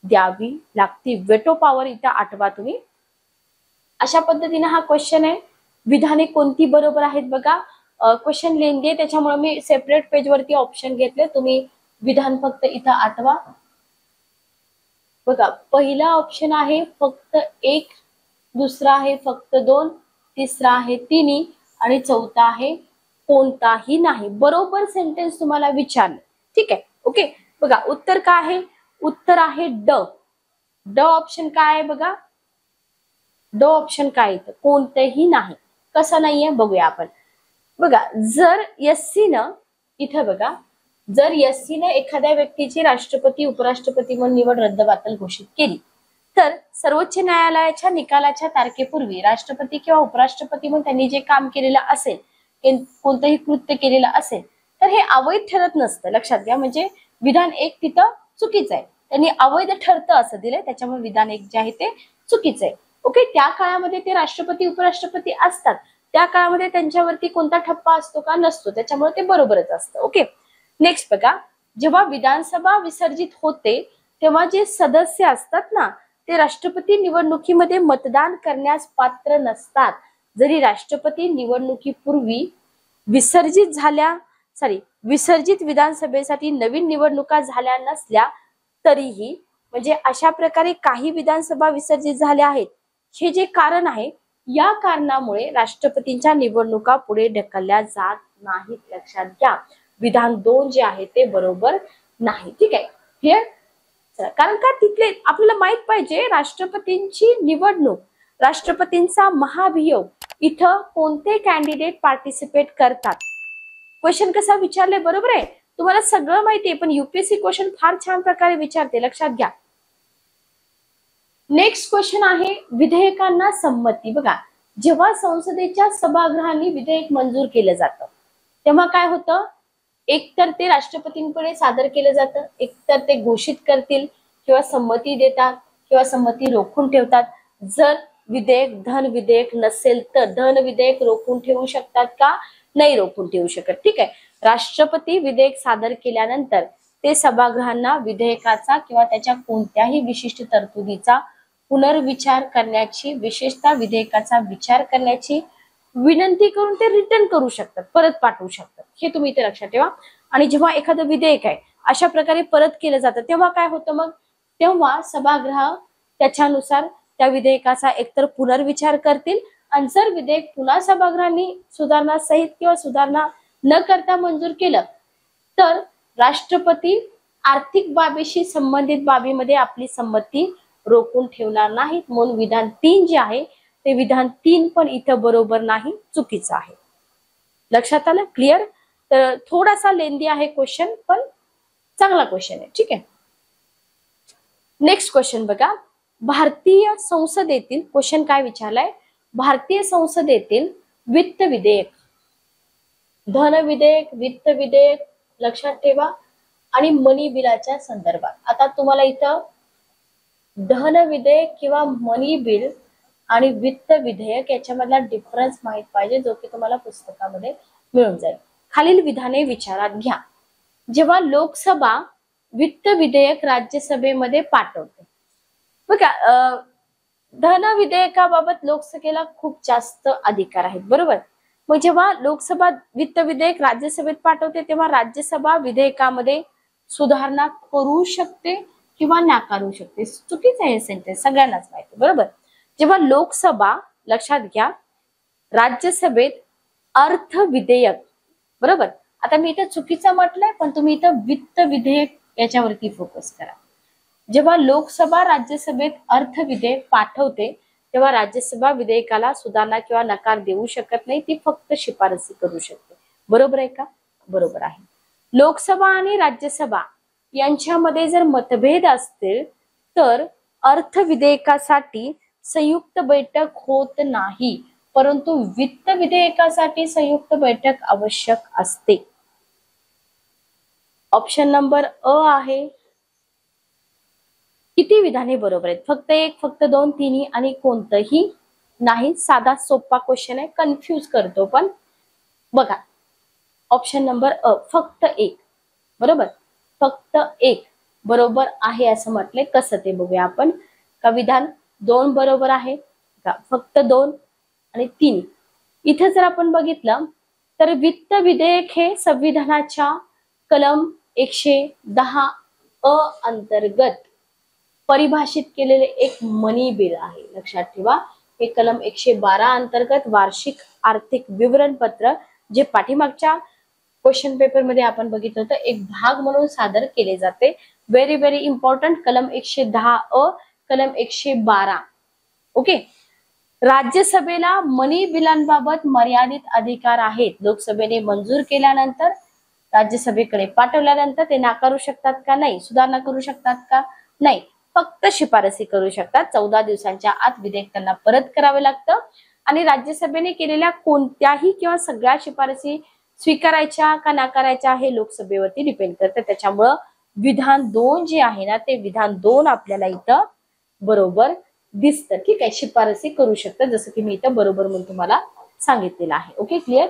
द्यावी लागते. वेटो पॉवर इथं आठवा तुम्ही. अशा पद्धतीने हा क्वेश्चन आहे. विधाने कोणती बरोबर आहेत बघा. क्वेश्चन लेंदी आहे त्याच्यामुळे मी सेपरेट पेज वरती ऑप्शन घेतले, तुम्ही विधान फक्त इथं आठवा. बघा पहिला ऑप्शन आहे फक्त 1, दुसरा आहे फक्त 2, तिसरा आहे 3 आणि चौथा आहे कोणताही नाही. बरोबर सेंटेन्स तुम्हाला विचारलं, ठीक आहे, ओके. बघा उत्तर काय आहे, उत्तर आहे ड ऑप्शन काय आहे बघा. ड ऑप्शन काय येतं, कोणतेही नाही. कसं नाहीये बघूया आपण. बघा जर SC न इथं बघा जर एससी ने एखाद्या व्यक्तीची राष्ट्रपती उपराष्ट्रपती म्हणून निवड रद्दबातल घोषित केली तर सर्वोच्च न्यायालयाच्या निकालाच्या तारखेपूर्वी राष्ट्रपती किंवा उपराष्ट्रपती म्हणून त्यांनी जे काम केलेलं असेल, कोणतंही कृत्य केलेलं असेल तर हे अवैध ठरत नसतं. लक्षात घ्या. म्हणजे विधान 1 तिथं चुकीचं आहे. त्यांनी अवैध ठरतं असं दिलंय, त्याच्यामुळे विधान 1 जे आहे ते चुकीचं आहे. ओके. त्या काळामध्ये ते राष्ट्रपती उपराष्ट्रपती असतात, त्या काळामध्ये त्यांच्यावरती कोणता ठप्पा असतो का? नसतो. त्याच्यामुळे ते बरोबरच असतं. ओके. नेक्स्ट बघा, जेव्हा विधानसभा विसर्जित होते तेव्हा जे सदस्य असतात ना ते राष्ट्रपती निवडणुकीमध्ये मतदान करण्यास पात्र नसतात. जरी राष्ट्रपती निवडणुकीपूर्वी विसर्जित विधानसभेसाठी नवीन निवडणुका झाल्या नसल्या तरीही, म्हणजे अशा प्रकारे काही विधानसभा विसर्जित झाल्या आहेत. हे जे कारण आहे, या कारणामुळे राष्ट्रपतींच्या निवडणुका पुढे ढकलल्या जात नाहीत. लक्षात घ्या. विधान 2 जे आहे ते बरोबर नाही. ठीक आहे. क्लिअर. कारण का तिथले आपल्याला माहित पाहिजे राष्ट्रपतींची निवडणूक, राष्ट्रपतींचा महाभियोग, इथं कोणते कॅन्डिडेट पार्टिसिपेट करतात. क्वेश्चन कसा विचारले बरोबर आहे. तुम्हाला सगळं माहिती आहे पण युपीएससी क्वेश्चन फार छान प्रकारे विचारते. लक्षात घ्या. नेक्स्ट क्वेश्चन आहे विधेयकांना संमती. बघा, जेव्हा संसदेच्या सभागृहांनी विधेयक मंजूर केलं जातं तेव्हा काय होतं, एकतर ते राष्ट्रपतींकडे सादर केलं जातं, एकतर ते घोषित करतील किंवा संमती देतात किंवा संमती रोखून ठेवतात. जर विधेयक धन विधेयक नसेल तर धन विधेयक रोखून ठेवू शकतात का? नाही रोखून ठेवू शकत. ठीक आहे. राष्ट्रपती विधेयक सादर केल्यानंतर ते सभागृहांना विधेयकाचा किंवा त्याच्या कोणत्याही विशिष्ट तरतुदीचा पुनर्विचार करण्याची, विशेषतः विधेयकाचा विचार करण्याची विनंती करून ते रिटर्न करू शकतात, परत पाठवू शकतात. हे तुम्ही इथे लक्षात ठेवा. आणि जेव्हा एखादं विधेयक आहे अशा प्रकारे परत केलं जातं तेव्हा काय होतं मग, तेव्हा सभागृह त्याच्यानुसार त्या विधेयकाचा एकतर पुनर्विचार करतील आणि जर विधेयक पुन्हा सभागृहांनी सुधारणा सहित किंवा सुधारणा न करता मंजूर केलं तर राष्ट्रपती आर्थिक बाबीशी संबंधित बाबीमध्ये आपली संमती रोखून ठेवणार नाहीत. म्हणून विधान 3 जे आहे ते विधान 3 पण इथं बरोबर नाही, चुकीचं आहे. लक्षात आलं. क्लिअर. तर थोडासा लेंदी आहे क्वेश्चन पण चांगला क्वेश्चन आहे. ठीक आहे. नेक्स्ट क्वेश्चन बघा, भारतीय संसदेतील क्वेश्चन काय विचारलाय, भारतीय संसदेतील वित्त विधेयक, धन विधेयक, वित्त विधेयक लक्षात ठेवा आणि मनी बिलाच्या संदर्भात. आता तुम्हाला इथं धन विधेयक किंवा मनी बिल आणि वित्त विधेयक याच्यामधला डिफरन्स माहित पाहिजे, जो की तुम्हाला पुस्तकामध्ये मिळून जाईल. खालील विधाने विचारात घ्या. जेव्हा लोकसभा वित्त विधेयक राज्यसभेमध्ये पाठवते, बघा धन विधेयकाबाबत लोकसभेला खूप जास्त अधिकार आहेत, बरोबर. मग जेव्हा लोकसभा वित्त विधेयक राज्यसभेत पाठवते तेव्हा राज्यसभा विधेयकामध्ये सुधारणा करू शकते किंवा नाकारू शकते. चुकीचं आहे सेंटेन्स, सगळ्यांनाच माहिती, बरोबर. जेव्हा लोकसभा, लक्षात घ्या, राज्यसभेत अर्थ विधेयक, बरोबर. आता मी इथं चुकीचं म्हटलंय पण तुम्ही इथं वित्त विधेयक याच्यावरती फोकस करा. जेव्हा लोकसभा राज्यसभेत अर्थ विधेयक पाठवते तेव्हा राज्यसभा विधेयकाला सुधारणा किंवा नकार देऊ शकत नाही, ती फक्त शिफारसी करू शकते. बरोबर आहे का? बरोबर आहे. लोकसभा आणि राज्यसभा यांच्यामध्ये जर मतभेद असतील तर अर्थ विधेयकासाठी संयुक्त बैठक होत नाही, परंतु वित्त विधेयकासाठी संयुक्त बैठक आवश्यक असते. ऑप्शन नंबर अ आहे. किती विधाने बरोबर आहेत? फक्त 1, फक्त 2, 3 आणि कोणतंही नाही. साधा सोपा क्वेश्चन आहे, कन्फ्यूज करतो पण. बघा ऑप्शन नंबर अ, फक्त 1 बरोबर, फक्त 1 बरोबर आहे असं म्हटलंय. कसं ते बघूया आपण. का विधान 2 बरोबर आहे का? फक्त 2 आणि 3. इथे जर आपण बघितलं तर वित्त विधेयक हे संविधानाच्या कलम 110 अ अंतर्गत परिभाषित केलेले एक मनी बिल आहे. लक्षात ठेवा, हे कलम 112 अंतर्गत वार्षिक आर्थिक विवरणपत्र जे पाठीमागच्या क्वेश्चन पेपर मध्ये आपण बघितलं होतं, एक भाग म्हणून सादर केले जाते. Very very important. कलम 110 अ, कलम 112. ओके. राज्यसभेला मनी बिलांबाबत मर्यादित अधिकार आहेत. लोकसभेने मंजूर केल्यानंतर राज्यसभेकडे पाठवल्यानंतर ते नाकारू शकतात का? नाही. सुधारणा करू शकतात का? नाही. फक्त शिफारसी करू शकतात. 14 दिवसांच्या आत विधेयक त्यांना परत करावे लागतं आणि राज्यसभेने केलेल्या कोणत्याही किंवा सगळ्या शिफारसी स्वीकारायच्या का नाकारायच्या हे लोकसभेवरती डिपेंड करतं. त्याच्यामुळं विधान 2 जे आहे ना ते विधान 2 आपल्याला इथं बरोबर दिसतं. ठीक आहे. शिफारसी करू शकतात जसं की मी इथं बरोबर म्हणून तुम्हाला सांगितलेलं आहे. Okay, clear.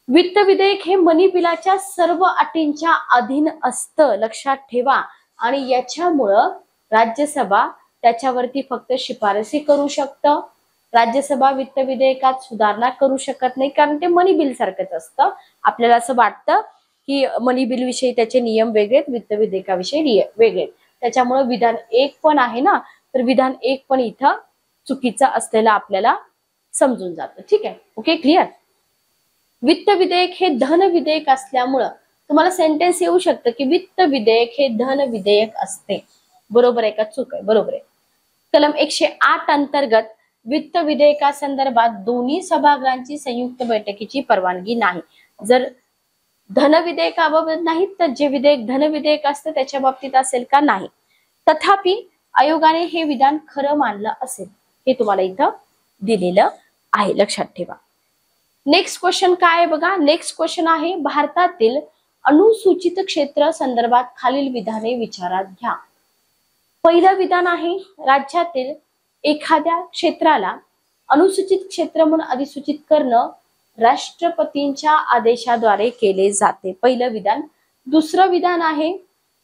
वित्त विधेयक हे मनी बिलाच्या सर्व अटींच्या अधीन असतं, लक्षात ठेवा. आणि याच्यामुळं राज्यसभा त्याच्यावरती फक्त शिफारसी करू शकतं. राज्यसभा वित्त विधेयकात सुधारणा करू शकत नाही कारण ते मनी बिल सारखंच असतं. आपल्याला असं वाटतं की मनी बिल विषयी त्याचे नियम वेगळेत, वित्त विधेयकाविषयी वेगळे. त्याच्यामुळे विधान 1 पण आहे ना, तर विधान 1 पण इथं चुकीचं असलेलं आपल्याला समजून जातं. ठीक आहे. Okay, clear. वित्त विधेयक हे धन विधेयक असल्यामुळं तुम्हाला सेंटेन्स येऊ शकतं की वित्त विधेयक हे धन विधेयक असते. बरोबर आहे का चूक आहे? बरोबर आहे. कलम 108 अंतर्गत वित्त विधेयकासंदर्भात दोन्ही सभागृहांची संयुक्त बैठकीची परवानगी नाही. जर धन विधेयकाबाबत नाही तर जे विधेयक धन विधेयक असतं त्याच्या बाबतीत असेल का? नाही. तथापि आयोगाने हे विधान खरं मानलं असेल हे तुम्हाला इथं दिलेलं आहे, लक्षात ठेवा. नेक्स्ट क्वेश्चन काय आहे बघा. नेक्स्ट क्वेश्चन आहे भारतातील अनुसूचित क्षेत्र संदर्भात खालील विधाने विचारात घ्या. पहिलं विधान आहे राज्यातील एखाद्या क्षेत्राला अनुसूचित क्षेत्र म्हणून अधिसूचित करणं राष्ट्रपतींच्या आदेशाद्वारे केले जाते. पहिलं विधान. दुसरं विधान आहे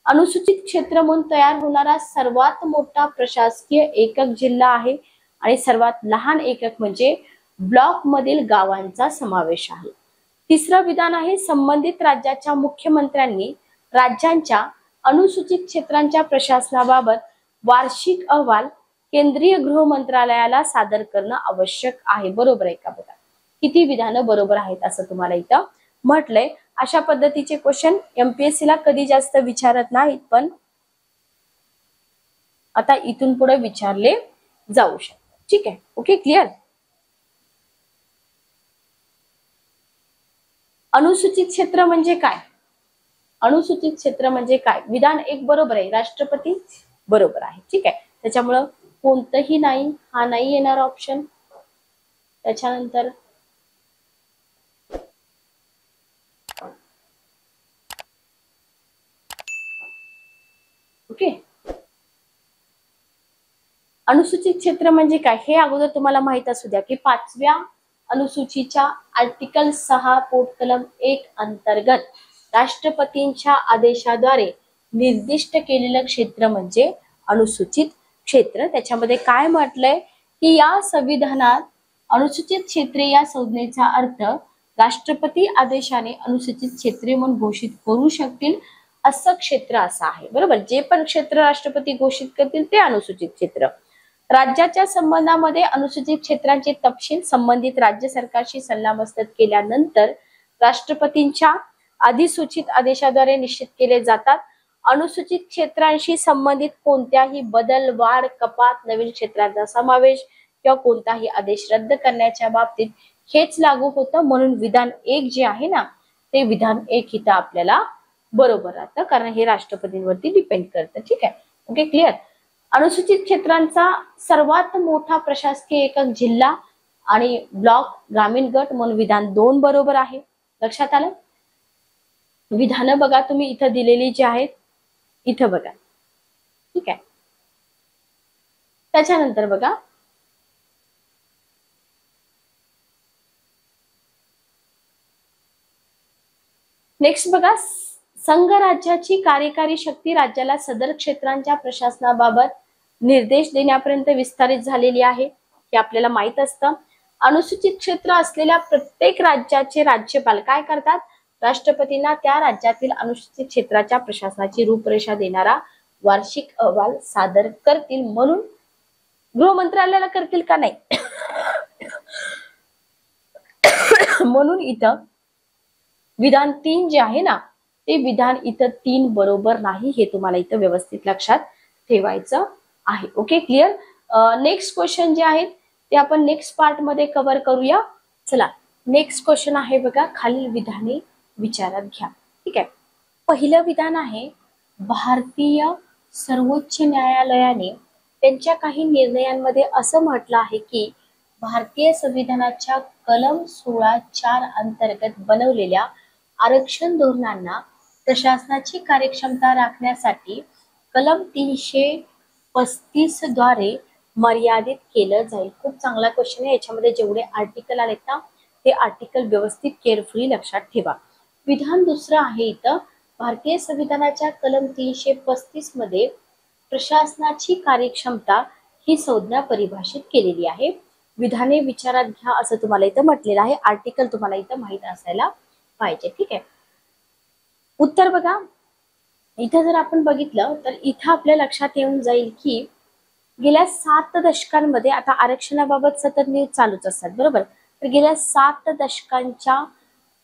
अनुसूचित क्षेत्र म्हणून तयार होणारा सर्वात मोठा प्रशासकीय एकक जिल्हा आहे आणि सर्वात लहान एकक म्हणजे ब्लॉक मधील गावांचा समावेश आहे. तिसरं विधान आहे संबंधित राज्याच्या मुख्यमंत्र्यांनी राज्यांच्या अनुसूचित क्षेत्रांच्या प्रशासनाबाबत वार्षिक अहवाल केंद्रीय गृह मंत्रालयाला सादर करणं आवश्यक आहे. बरोबर आहे का? बघा किती विधानं बरोबर आहेत असं तुम्हाला इथं म्हटलंय. अशा पद्धतीचे क्वेश्चन एमपीएससी ला कधी जास्त विचारत नाहीत पण आता इथून पुढे विचारले जाऊ शकतात. ठीक आहे. Okay, clear. अनुसूचित क्षेत्र म्हणजे काय? अनुसूचित क्षेत्र म्हणजे काय? विधान 1 बरोबर आहे, राष्ट्रपती बरोबर आहे. ठीक आहे. त्याच्यामुळं कोणतंही नाही, हा नाही येणार ऑप्शन. त्याच्यानंतर ओके, अनुसूचित क्षेत्र म्हणजे काय हे अगोदर तुम्हाला माहित असू द्या की 5व्या अनुसूचीच्या आर्टिकल 6 पोट कलम 1 अंतर्गत राष्ट्रपतींच्या आदेशाद्वारे निर्दिष्ट केलेलं क्षेत्र म्हणजे अनुसूचित क्षेत्र. त्याच्यामध्ये काय म्हटलंय की या संविधानात अनुसूचित क्षेत्रे या संज्ञेचा अर्थ राष्ट्रपती आदेशाने अनुसूचित क्षेत्रे म्हणून घोषित करू शकतील असं क्षेत्र असं आहे. बरोबर. जे पण क्षेत्र राष्ट्रपती घोषित करतील ते अनुसूचित क्षेत्र. राज्याच्या संबंधामध्ये अनुसूचित क्षेत्रांचे तपशील संबंधित राज्य सरकारशी सल्लामसलत केल्यानंतर राष्ट्रपतींच्या अधिसूचित आदेशाद्वारे निश्चित केले जातात. अनुसूचित क्षेत्रांशी संबंधित कोणत्याही बदल, वाढ, कपात, नवीन क्षेत्रांचा समावेश किंवा कोणताही आदेश रद्द करण्याच्या बाबतीत हेच लागू होतं. म्हणून विधान 1 जे आहे ना ते विधान 1 इथं आपल्याला बरोबर राहतं कारण हे राष्ट्रपतींवरती डिपेंड करतं. ठीक आहे. Okay, clear. अनुसूचित क्षेत्रांचा सर्वात मोठा प्रशासकीय एकक जिल्हा आणि ब्लॉक ग्रामीण गट म्हणून विधान 2 बरोबर आहे. लक्षात आलं. विधानं बघा तुम्ही इथं दिलेली जी आहेत इथं बघा. ठीक आहे. त्याच्यानंतर बघा नेक्स्ट बघा संघ राज्याची कार्यकारी शक्ती राज्याला सदर क्षेत्रांच्या प्रशासनाबाबत निर्देश देण्यापर्यंत विस्तारित झालेली आहे हे आपल्याला माहित असतं. अनुसूचित क्षेत्र असलेल्या प्रत्येक राज्याचे राज्यपाल काय करतात? राष्ट्रपतींना त्या राज्यातील अनुसूचित क्षेत्राच्या प्रशासनाची रूपरेषा देणारा वार्षिक अहवाल सादर करतील. म्हणून गृह मंत्रालयाला करतील का? नाही. म्हणून इथं विधान 3 जे आहे ना ते विधान इथं 3 बरोबर नाही हे तुम्हाला इथं व्यवस्थित लक्षात ठेवायचं आहे. Okay, clear. नेक्स्ट क्वेश्चन जे आहेत ते आपण नेक्स्ट पार्ट मध्ये कव्हर करूया. चला नेक्स्ट क्वेश्चन आहे बघा खालील विधाने विचारात घ्या. ठीक आहे. पहिलं विधान आहे, भारतीय सर्वोच्च न्यायालयाने त्यांच्या काही निर्णयांमध्ये असं म्हटलं आहे की भारतीय संविधानाच्या कलम 16(4) अंतर्गत बनवलेल्या आरक्षण धोरणांना प्रशासनाची कार्यक्षमता राखण्यासाठी कलम 335 द्वारे मर्यादित केलं जाईल. खूप चांगला क्वेश्चन आहे. याच्यामध्ये जेवढे आर्टिकल आलेत ना ते आर्टिकल व्यवस्थित केअरफुली लक्षात ठेवा. विधान दुसरं आहे इथं, भारतीय संविधानाच्या कलम 335 मध्ये प्रशासनाची कार्यक्षमता ही संज्ञा परिभाषित केलेली आहे. विधाने विचारात घ्या असं तुम्हाला इथं म्हटलेलं आहे. आर्टिकल तुम्हाला इथं माहित असायला पाहिजे. ठीक आहे. उत्तर बघा, इथं जर आपण बघितलं तर इथं आपल्या लक्षात येऊन जाईल की गेल्या 7 दशकांमध्ये, आता आरक्षणाबाबत सतत न्यूज चालूच असतात बरोबर, तर गेल्या 7 दशकांच्या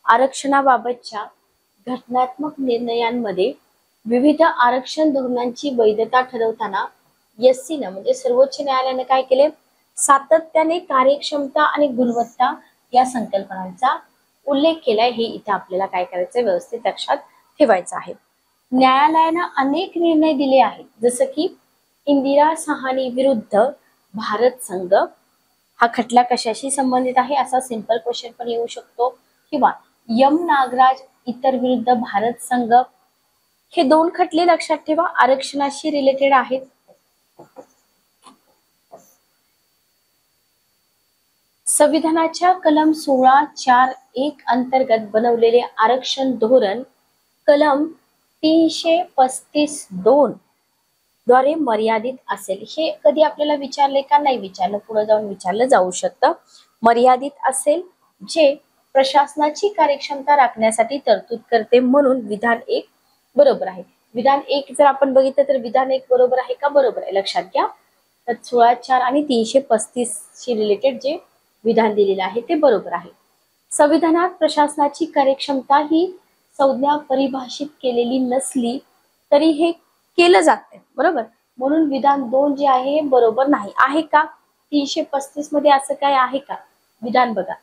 आरक्षणाबाबतच्या घटनात्मक निर्णयांमध्ये विविध आरक्षण धोरणांची वैधता ठरवताना एससीनं म्हणजे सर्वोच्च न्यायालयाने काय केले, सातत्याने कार्यक्षमता आणि गुणवत्ता या संकल्पनांचा उल्लेख केलाय. हे इथे आपल्याला काय करायचं, व्यवस्थित लक्षात ठेवायचं आहे. न्यायालयानं अनेक निर्णय दिले आहेत, जसं की इंदिरा सहानी विरुद्ध भारत संघ हा खटला कशाशी संबंधित आहे असा सिंपल क्वेश्चन पण येऊ शकतो, किंवा यम नागराज इतर विरुद्ध भारत संघ, हे 2 खटले लक्षात ठेवा आरक्षणाशी रिलेटेड आहेत. संविधानाच्या कलम 16(4)(1) अंतर्गत बनवलेले आरक्षण धोरण कलम 335(2) द्वारे मर्यादित असेल. हे कधी आपल्याला विचारले का नाही विचारलं, पुढे जाऊन विचारलं जाऊ शकतं. मर्यादित असेल जे प्रशासनाची कार्यक्षमता राखण्यासाठी तरतूद करते, म्हणून विधान 1 बरोबर आहे. विधान 1 जर आपण बघितलं तर विधान 1 बरोबर आहे का, बरोबर आहे, लक्षात घ्या. तर 16(4) आणि 335 शी रिलेटेड जे विधान दिलेलं आहे ते बरोबर आहे. संविधानात प्रशासनाची कार्यक्षमता ही संज्ञा परिभाषित केलेली नसली तरी हे केलं जाते बरोबर, म्हणून विधान 2 जे आहे हे बरोबर नाही. आहे का 335 मध्ये असं काय आहे का विधान, बघा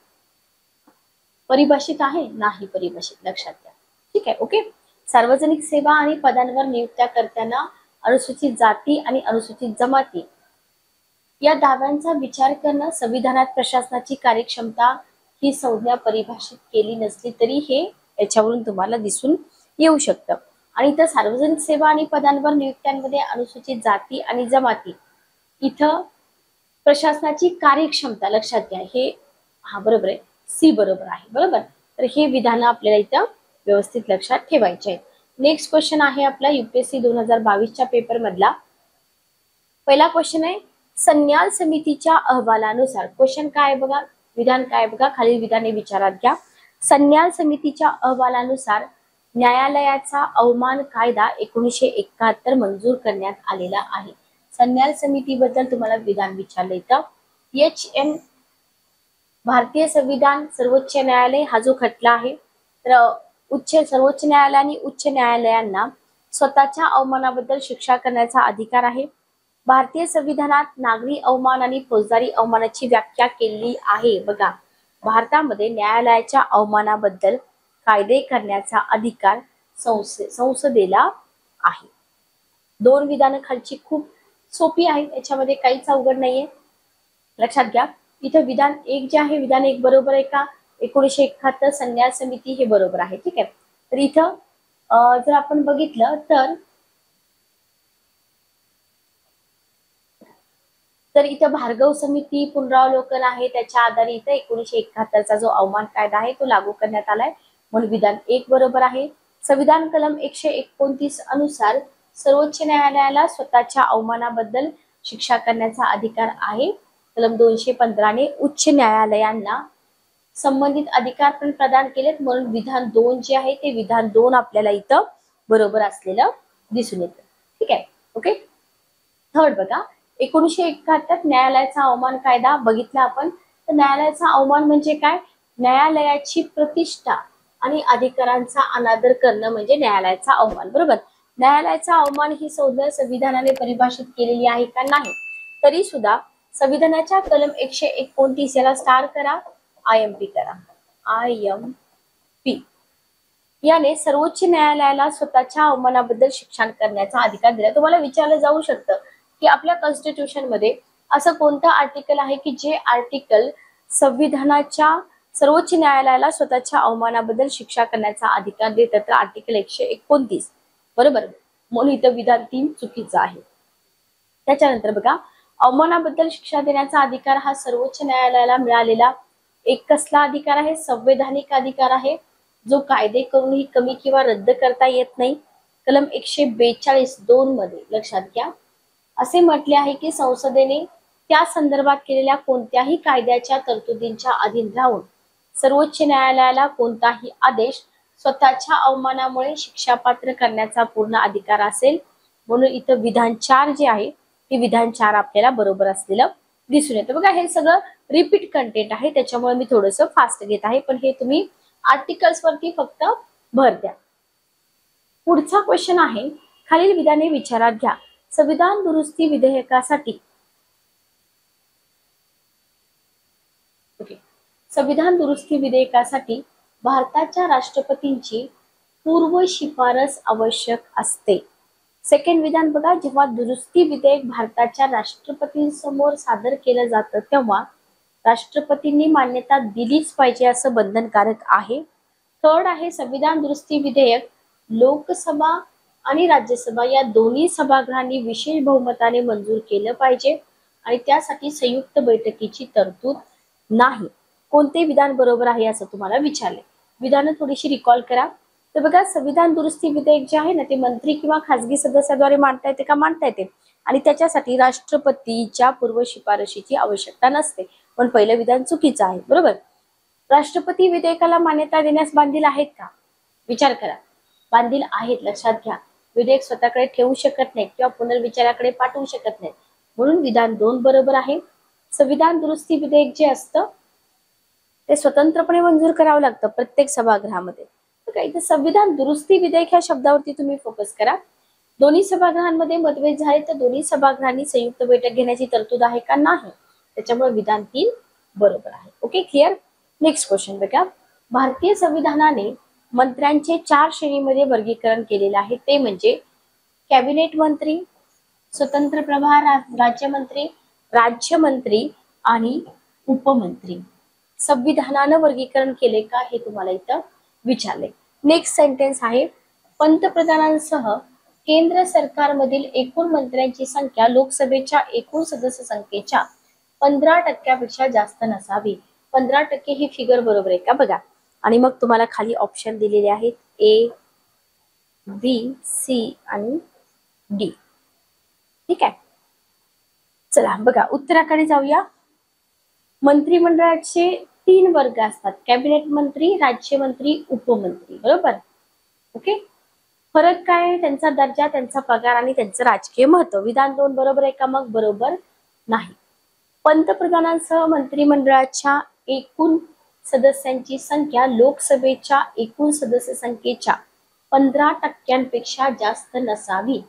परिभाषित आहे, नाही परिभाषित, लक्षात घ्या. ठीक आहे. ओके. सार्वजनिक सेवा आणि पदांवर नियुक्त्या करताना अनुसूचित जाती आणि अनुसूचित जमाती या दाव्यांचा विचार करणं, संविधानात प्रशासनाची कार्यक्षमता ही संज्ञा परिभाषित केली नसली तरी हे याच्यावरून तुम्हाला दिसून येऊ शकतं. आणि इथं सार्वजनिक सेवा आणि पदांवर नियुक्त्यांमध्ये अनुसूचित जाती आणि जमाती इथं प्रशासनाची कार्यक्षमता लक्षात घ्या, हे हा बरोबर आहे, सी बरोबर आहे बरोबर. तर हे विधान आपल्याला इथं व्यवस्थित लक्षात ठेवायचे आहेत. नेक्स्ट क्वेश्चन आहे आपला UPSC 2022च्या पेपर मधला. पहिला क्वेश्चन आहे, संन्याल समितीच्या अहवालानुसार, क्वेश्चन काय आहे बघा, विधान काय बघा, खालील विधाने विचारात घ्या. संन्याल समितीच्या अहवालानुसार न्यायालयाचा अवमान कायदा 1971 मंजूर करण्यात आलेला आहे. संन्याल समितीबद्दल तुम्हाला विधान विचारलं इथं. HM भारतीय संविधान सर्वोच्च न्यायालय हा जो खटला आहे, तर सर्वोच्च न्यायालय आणि उच्च न्यायालयांना स्वतःच्या अवमानाबद्दल शिक्षा करण्याचा अधिकार आहे. भारतीय संविधानात नागरी अवमान आणि फौजदारी अवमानाची व्याख्या केलेली आहे. बघा, भारतामध्ये न्यायालयाच्या अवमानाबद्दल कायदे करण्याचा अधिकार संसदेला आहे. 2 विधानं खालची खूप सोपी आहेत, याच्यामध्ये काहीच अवघड नाहीये, लक्षात घ्या. इथं विधान 1 जे आहे, विधान 1 बरोबर आहे का, 1971 संन्याल समिती हे बरोबर आहे. ठीक आहे. तर इथं जर आपण बघितलं तर इथं भार्गव समिती पुनरावलोकन आहे, त्याच्या आधारे इथं 1971चा जो अवमान कायदा आहे तो लागू करण्यात आलाय, म्हणून विधान 1 बरोबर आहे. संविधान कलम 129 अनुसार सर्वोच्च न्यायालयाला स्वतःच्या अवमानाबद्दल शिक्षा करण्याचा अधिकार आहे. कलम 215 ने उच्च न्यायालयांना संबंधित अधिकार पण प्रदान केलेत, म्हणून विधान 2 जे आहे ते विधान 2 आपल्याला इथं बरोबर असलेलं दिसून येतं. ठीक आहे. ओके. थर्ड बघा, 1971 न्यायालयाचा अवमान कायदा बघितला आपण. तर न्यायालयाचा अवमान म्हणजे काय, न्यायालयाची प्रतिष्ठा आणि अधिकारांचा अनादर करणं म्हणजे न्यायालयाचा अवमान बरोबर. न्यायालयाचा अवमान ही संज्ञा संविधानाने परिभाषित केलेली आहे का, नाही. तरी सुद्धा संविधानाच्या कलम 129 याला स्टार करा, IMP करा, IMP याने सर्वोच्च न्यायालयाला स्वतःच्या अवमानाबद्दल शिक्षा करण्याचा अधिकार दिला. तुम्हाला विचारलं जाऊ शकतं की आपल्या कॉन्स्टिट्यूशन मध्ये असं कोणतं आर्टिकल आहे की जे आर्टिकल संविधानाच्या सर्वोच्च न्यायालयाला स्वतःच्या अवमानाबद्दल शिक्षा करण्याचा अधिकार देतं, तर आर्टिकल 129. बरोबर, म्हणून इथं विधान 3 चुकीचं आहे. त्याच्यानंतर बघा, अवमानाबद्दल शिक्षा देण्याचा अधिकार हा सर्वोच्च न्यायालयाला मिळालेला एक कसला अधिकार आहे? संवैधानिक अधिकार आहे, जो कायदे करूनही कमी किंवा रद्द करता येत नाही. कलम 142(2) मध्ये लक्षात घ्या, असे म्हटले आहे की संसदेने त्या संदर्भात केलेल्या कोणत्याही कायद्याच्या तरतुदींच्या अधीन राहून सर्वोच्च न्यायालयाला कोणताही आदेश स्वतःच्या अवमानामुळे शिक्षापात्र करण्याचा पूर्ण अधिकार असेल. म्हणून इथं विधान 4 जे आहे हे विधान 4 आपल्याला बरोबर असलेलं दिसून येतं. बघा, हे सगळं रिपीट कंटेंट आहे, त्याच्यामुळे मी थोडंसं फास्ट घेत आहे, पण हे तुम्ही आर्टिकल्स वरती फक्त भर द्या. पुढचा क्वेश्चन आहे, खालील विधाने विचारात घ्या. संविधान दुरुस्ती विधेयकासाठी संविधान दुरुस्ती विधेयकासाठी भारताच्या राष्ट्रपतींची पूर्व शिफारस आवश्यक असते. सेकंड विधान बघा, जेव्हा दुरुस्ती विधेयक भारताच्या राष्ट्रपतींसमोर सादर केलं जातं तेव्हा राष्ट्रपतींनी मान्यता दिलीच पाहिजे असं बंधनकारक आहे. थर्ड आहे, संविधान दुरुस्ती विधेयक लोकसभा आणि राज्यसभा या दोन्ही सभागृहांनी विशेष बहुमताने मंजूर केलं पाहिजे आणि त्यासाठी संयुक्त बैठकीची तरतूद नाही. कोणते विधान बरोबर आहे असं तुम्हाला विचारले. विधानं थोडीशी रिकॉल करा. तर बघा, संविधान दुरुस्ती विधेयक जे आहे ना ते मंत्री किंवा खासगी सदस्याद्वारे मांडता येते का? मांडता येते, आणि त्याच्यासाठी राष्ट्रपतीच्या पूर्व शिफारशीची आवश्यकता नसते. पण पहिलं विधान चुकीचं आहे. बरोबर, राष्ट्रपती विधेयकाला मान्यता देण्यास बांधील आहेत का? विचार करा, बांधील आहेत. लक्षात घ्या, विधेयक स्वतःकडे ठेवू शकत नाहीत किंवा पुनर्विचाराकडे पाठवू शकत नाहीत. म्हणून विधान 2 बरोबर आहे. संविधान दुरुस्ती विधेयक जे असतं ते स्वतंत्रपणे मंजूर करावं लागतं प्रत्येक सभागृहामध्ये. इथे संविधान दुरुस्ती विधेयक ह्या शब्दावरती तुम्ही फोकस करा. दोन्ही सभागृहांमध्ये मतभेद झाले तर दोन्ही सभागृहांनी संयुक्त बैठक घेण्याची तरतूद आहे का? नाही. त्याच्यामुळे विधान 3 बरोबर आहे. Okay, clear. नेक्स्ट क्वेश्चन बघा, भारतीय संविधानाने मंत्र्यांचे 4 श्रेणीमध्ये वर्गीकरण केलेले आहे. ते म्हणजे कॅबिनेट मंत्री, स्वतंत्र प्रभार राज्यमंत्री, राज्यमंत्री आणि उपमंत्री. संविधानानं वर्गीकरण केले का हे तुम्हाला इथं विचारले. नेक्स्ट सेंटेन्स आहे, पंतप्रधानांसह केंद्र सरकारमधील एकूण मंत्र्यांची संख्या लोकसभेच्या एकूण सदस्य संख्येच्या 15% जास्त नसावी. 15% ही फिगर बरोबर आहे का बघा. आणि मग तुम्हाला खाली ऑप्शन दिलेले आहेत A, B, C आणि D. ठीक आहे, चला बघा उत्तराकडे जाऊया. मंत्रिमंडळाचे 3 वर्ग असतात, कॅबिनेट मंत्री, राज्यमंत्री, उपमंत्री. बरोबर, ओके. फरक काय आहे? त्यांचा दर्जा, त्यांचा पगार आणि त्यांचं राजकीय महत्व. विधान 2 बरोबर आहे का? मग बरोबर नाही. पंतप्रधानांसह मंत्रिमंडळाच्या एकूण सदस्यांची संख्या लोकसभेच्या एकूण सदस्य संख्येच्या 15% जास्त नसावी.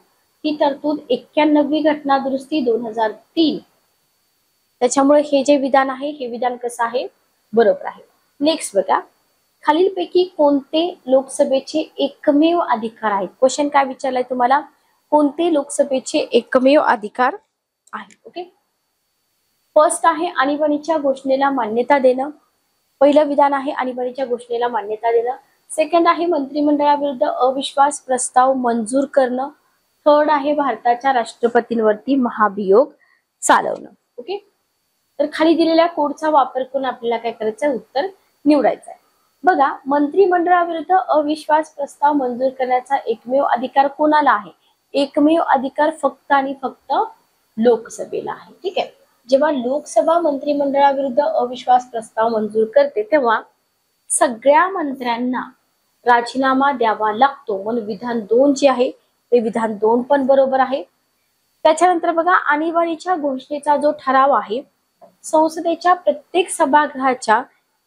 ही तरतूद 91वी घटना दुरुस्ती 2003. त्याच्यामुळे हे जे विधान आहे हे विधान कसं आहे? बरोबर आहे. नेक्स्ट बघा, खालीलपैकी कोणते लोकसभेचे एकमेव अधिकार आहेत? क्वेश्चन काय विचारलाय तुम्हाला? कोणते लोकसभेचे एकमेव अधिकार आहेत? ओके, फर्स्ट आहे आणीबाणीच्या घोषणेला मान्यता देणं. पहिलं विधान आहे आणीबाणीच्या घोषणेला मान्यता देणं. सेकंड आहे मंत्रिमंडळाविरुद्ध अविश्वास प्रस्ताव मंजूर करणं. थर्ड आहे भारताच्या राष्ट्रपतींवरती महाभियोग चालवणं. ओके, तर खाली दिलेल्या कोडचा वापर करून आपल्याला काय करायचं? उत्तर निवडायचं आहे. बघा, मंत्रिमंडळाविरुद्ध अविश्वास प्रस्ताव मंजूर करण्याचा एकमेव अधिकार कोणाला आहे? एकमेव अधिकार फक्त आणि फक्त लोकसभेला आहे. ठीक आहे, जेव्हा लोकसभा मंत्रिमंडळाविरुद्ध अविश्वास प्रस्ताव मंजूर करते तेव्हा सगळ्या मंत्र्यांना राजीनामा द्यावा लागतो. म्हणून विधान 2 जे आहे ते विधान 2 पण बरोबर आहे. त्याच्यानंतर बघा, आणीबाणीच्या घोषणेचा जो ठराव आहे संसदेच्या प्रत्येक सभागृहाच्या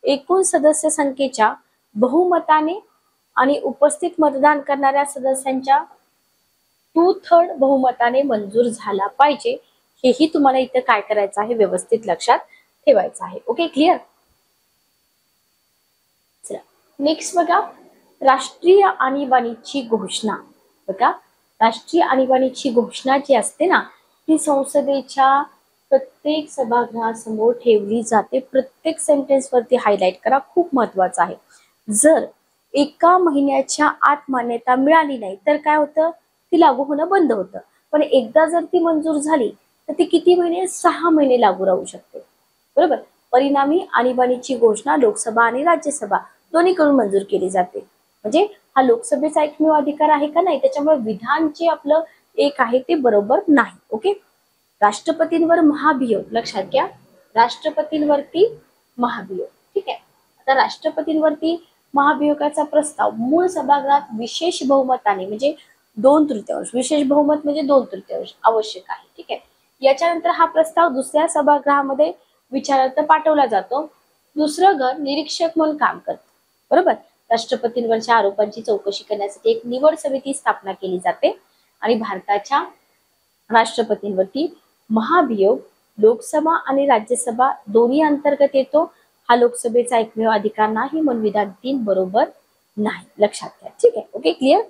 एकूण सदस्य संख्येच्या बहुमताने आणि उपस्थित मतदान करणाऱ्या सदस्यांच्या 2/3 बहुमताने मंजूर झाला पाहिजे. हेही तुम्हाला इथं काय करायचं आहे? व्यवस्थित लक्षात ठेवायचं आहे. Okay, clear. चला नेक्स्ट बघा, राष्ट्रीय आणीबाणीची घोषणा, बघा राष्ट्रीय आणीबाणीची घोषणा जी असते ना ती संसदेच्या प्रत्येक सभागृहासमोर ठेवली जाते. प्रत्येक सेंटेन्स वरती हायलाइट करा, खूप महत्वाचं आहे. जर एका महिन्याच्या आत मान्यता मिळाली नाही तर काय होतं, ती लागू होणं बंद होतं. पण एकदा जर ती मंजूर झाली तर ती किती महिने, 6 महिने लागू राहू शकते. बरोबर. परिणामी आणीबाणीची घोषणा लोकसभा आणि राज्यसभा दोन्हीकडून मंजूर केली जाते. म्हणजे हा लोकसभेचा एकमेव अधिकार आहे का, नाही, त्याच्यामुळे विधान जे आपलं एक आहे ते बरोबर नाही. ओके. राष्ट्रपतींवर महाभियोग, लक्षात घ्या, राष्ट्रपतींवरती महाभियोग. ठीक आहे. आता राष्ट्रपतींवरती महाभियोगाचा प्रस्ताव मूळ सभागृहात विशेष बहुमताने, म्हणजे 2/3, विशेष बहुमत म्हणजे 2/3 आवश्यक आहे. ठीक आहे. याच्यानंतर हा प्रस्ताव दुसऱ्या सभागृहामध्ये विचारार्थ पाठवला जातो. दुसरं घर निरीक्षक म्हणून काम करतं. बरोबर. राष्ट्रपतींवरच्या आरोपांची चौकशी करण्यासाठी एक निवड समिती स्थापना केली जाते आणि भारताच्या राष्ट्रपतींवरती महाभियोग लोकसभा आणि राज्यसभा दोन्ही अंतर्गत येतो. हा लोकसभेचा एकमेव अधिकार नाही म्हणून विधान 3 बरोबर नाही, लक्षात घ्या. ठीक आहे. Okay, clear.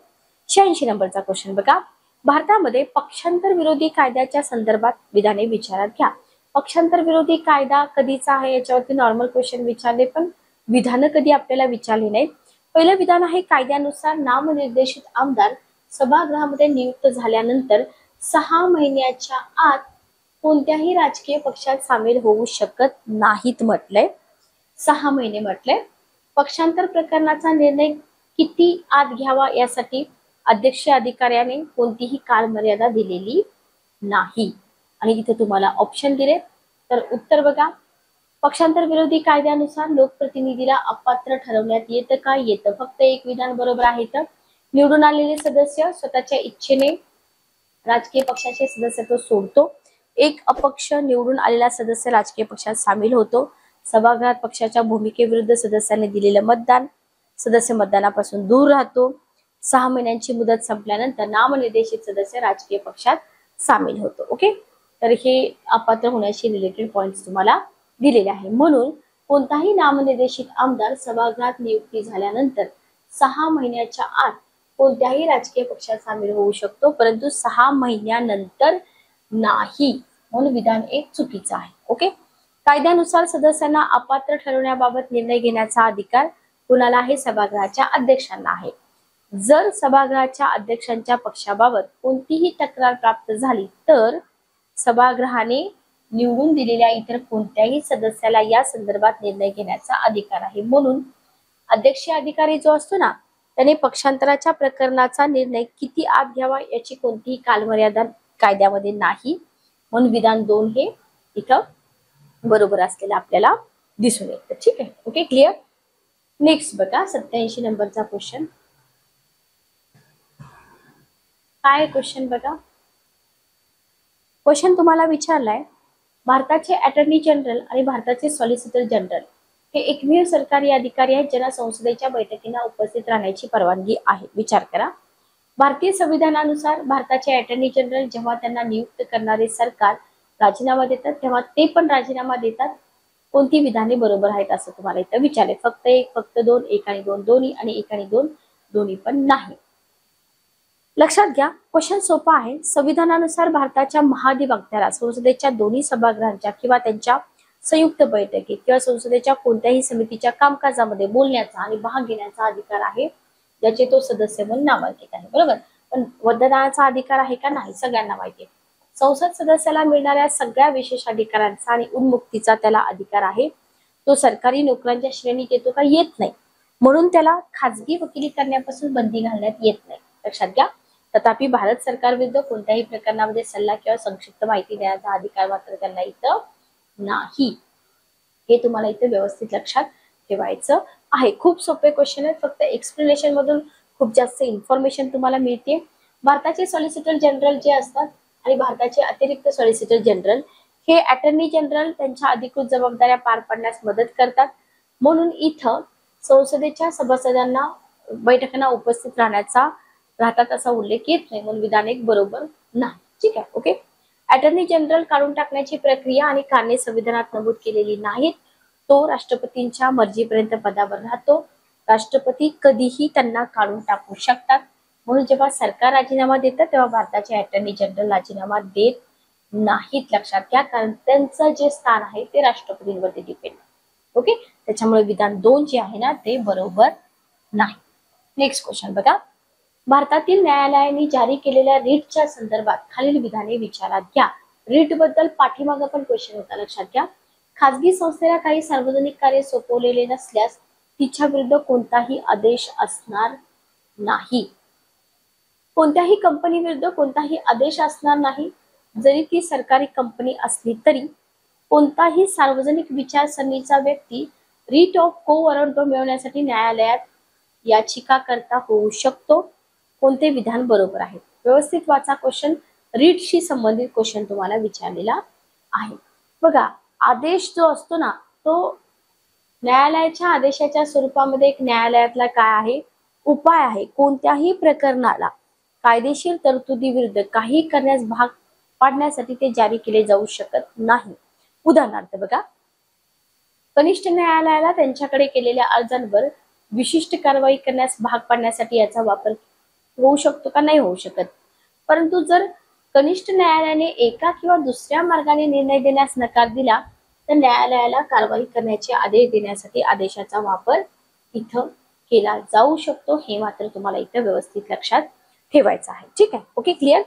86 नंबरचा क्वेश्चन बघा. भारतामध्ये पक्षांतर विरोधी कायद्याच्या संदर्भात विधाने विचारात घ्या. पक्षांतर विरोधी कायदा कधीचा आहे याच्यावरती नॉर्मल क्वेश्चन विचारले, पण विधानं कधी आपल्याला विचारली नाहीत. पहिलं विधान आहे, कायद्यानुसार नामनिर्देशित आमदार सभागृहामध्ये नियुक्त झाल्यानंतर 6 महिन्याच्या आत कोणत्याही राजकीय पक्षात सामील होऊ शकत नाहीत म्हटलंय. 6 महिने म्हटलंय. पक्षांतर प्रकरणाचा निर्णय किती आत घ्यावा यासाठी अध्यक्षीय अधिकाऱ्याने कोणतीही कालमर्यादा दिलेली नाही. आणि इथे तुम्हाला ऑप्शन दिले, तर उत्तर बघा. पक्षांतर विरोधी कायद्यानुसार लोकप्रतिनिधीला अपात्र ठरवण्यात येतं का, येतं. फक्त एक विधान बरोबर आहे. तर निवडून आलेले सदस्य स्वतःच्या इच्छेने राजकीय पक्षाचे सदस्यत्व सोडतो. एक अपक्ष निवडून आलेला सदस्य राजकीय पक्षात सामील होतो. सभागृहात पक्षाच्या भूमिकेविरुद्ध सदस्यांनी दिलेलं मतदान, सदस्य मतदानापासून दूर राहतो. 6 महिन्यांची मुदत संपल्यानंतर नामनिर्देशित सदस्य राजकीय पक्षात सामील होतो. ओके. तर हे अपात्र होण्याशी रिलेटेड पॉइंट्स तुम्हाला दिलेले आहे. म्हणून कोणताही नामनिर्देशित आमदार सभागृहात नियुक्ती झाल्यानंतर 6 महिन्याच्या आत कोणत्याही राजकीय पक्षात सामील होऊ शकतो, परंतु 6 महिन्यानंतर नाही. म्हणून विधान 1 चुकीचं आहे. ओके. कायद्यानुसार सदस्यांना अपात्र ठरवण्याबाबत निर्णय घेण्याचा अधिकार कुणाला आहे, सभागृहाच्या अध्यक्षांना आहे. जर सभागृहाच्या अध्यक्षांच्या पक्षाबाबत कोणतीही तक्रार प्राप्त झाली तर सभागृहाने निवडून दिलेल्या इतर कोणत्याही सदस्याला या संदर्भात निर्णय घेण्याचा अधिकार आहे. म्हणून अध्यक्षीय अधिकारी जो असतो ना त्याने पक्षांतराच्या प्रकरणाचा निर्णय किती आत घ्यावा याची कोणतीही कालमर्यादा कायद्यामध्ये नाही. म्हणून विधान 2 हे इथं बरोबर असलेलं आपल्याला दिसून येतं. ठीक आहे. Okay, clear. नेक्स्ट बघा 87 नंबरचा क्वेश्चन. काय क्वेश्चन बघा. क्वेश्चन तुम्हाला विचारलाय, भारताचे अटॉर्नी जनरल आणि भारताचे सॉलिसिटर जनरल हे एकमेव सरकारी अधिकारी आहेत ज्यांना संसदेच्या बैठकींना उपस्थित राहण्याची परवानगी आहे. विचार करा. भारतीय संविधानानुसार भारताचे अटॉर्नी जनरल जेव्हा त्यांना नियुक्त करणारे सरकार राजीनामा देतात तेव्हा ते पण राजीनामा देतात. कोणती विधाने बरोबर आहेत असं तुम्हाला इथं विचारले. फक्त 1, फक्त 2, 1 आणि 2 दोन्ही, आणि 1 आणि 2 दोन्ही पण नाही. लक्षात घ्या. क्वेश्चन सोपा आहे. संविधानानुसार भारताच्या महाधिवक्त्याला संसदेच्या दोन्ही सभागृहांच्या किंवा त्यांच्या संयुक्त बैठकीत किंवा संसदेच्या कोणत्याही समितीच्या कामकाजामध्ये बोलण्याचा आणि भाग घेण्याचा अधिकार आहे, ज्याचे तो सदस्य म्हणून नामांकित आहे. बरोबर. पण मतदानाचा अधिकार आहे का, नाही, सगळ्यांना माहिती आहे. संसद सदस्याला मिळणाऱ्या सगळ्या विशेष अधिकारांचा आणि उन्मुक्तीचा त्याला अधिकार आहे. तो सरकारी नोकरांच्या श्रेणीत येतो का, येत नाही. म्हणून त्याला खाजगी वकिली करण्यापासून बंदी घालण्यात येत नाही. लक्षात घ्या. तथापि भारत सरकार विरुद्ध कोणत्याही प्रकरणामध्ये सल्ला किंवा संक्षिप्त माहिती देण्याचा अधिकार मात्र त्यांना इथं नाही. हे तुम्हाला इथे व्यवस्थित लक्षात ठेवायचं आहे. खूप सोपे क्वेश्चन आहेत. फक्त एक्सप्लेनेशन मधून खूप जास्त इन्फॉर्मेशन तुम्हाला मिळते. भारताचे सॉलिसिटर जनरल जे असतात आणि भारताचे अतिरिक्त सॉलिसिटर जनरल हे अटॉर्नी जनरल त्यांच्या अधिकृत जबाबदाऱ्या पार पाडण्यास मदत करतात. म्हणून इथं संसदेच्या सभासदांना बैठकांना उपस्थित राहतात असा उल्लेख येत नाही. म्हणून विधान 1 बरोबर नाही. ठीक आहे. ओके. अटॉर्नी जनरल काढून टाकण्याची प्रक्रिया आणि कारणे संविधानात नमूद केलेली नाहीत. तो राष्ट्रपतींच्या मर्जीपर्यंत पदावर राहतो. राष्ट्रपती कधीही त्यांना काढून टाकू शकतात. म्हणून जेव्हा सरकार राजीनामा देतं तेव्हा भारताचे अटॉर्नी जनरल राजीनामा देत नाहीत, लक्षात घ्या, कारण त्यांचं जे स्थान आहे ते राष्ट्रपतींवरती डिपेंड. ओके, त्याच्यामुळे विधान 2 जे आहे ना ते बरोबर नाही. नेक्स्ट क्वेश्चन बघा, भारतातील न्यायालयाने जारी केलेल्या रीटच्या संदर्भात खालील विधाने विचारात घ्या. रीट बद्दल पाठीमागं पण क्वेश्चन होता, लक्षात घ्या. खाजगी संस्थेला काही सार्वजनिक कार्य सोपवलेले नसल्यास तिच्या विरुद्ध कोणताही आदेश असणार नाही. कोणत्याही कंपनी विरुद्ध कोणताही आदेश असणार नाही, जरी ती सरकारी कंपनी असली तरी. कोणताही सार्वजनिक विचारसरणीचा व्यक्ती रीट ऑफ को वॉरंटो मिळवण्यासाठी न्यायालयात याचिका करता होऊ शकतो. कोणते विधान बरोबर आहे? व्यवस्थित वाचा क्वेश्चन. रीटशी संबंधित क्वेश्चन तुम्हाला विचारलेला आहे. बघा, आदेश जो असतो ना तो न्यायालयाच्या आदेशाच्या स्वरूपामध्ये एक न्यायालयातला काय आहे, उपाय आहे. कोणत्याही प्रकरणाला कायदेशीर तरतुदी विरुद्ध काही करण्यास भाग पाडण्यासाठी ते जारी केले जाऊ शकत नाही. उदाहरणार्थ बघा, कनिष्ठ न्यायालयाला त्यांच्याकडे केलेल्या अर्जांवर विशिष्ट कारवाई करण्यास भाग पाडण्यासाठी याचा वापर होऊ शकतो का? नाही होऊ शकत. परंतु जर कनिष्ठ न्यायालयाने एका किंवा दुसऱ्या मार्गाने निर्णय देण्यास नकार दिला तर न्यायालयाला कारवाई करण्याचे आदेश देण्यासाठी आदेशाचा वापर इथं केला जाऊ शकतो. हे मात्र तुम्हाला इथं व्यवस्थित लक्षात ठेवायचं आहे. ठीक आहे, ओके, क्लिअर.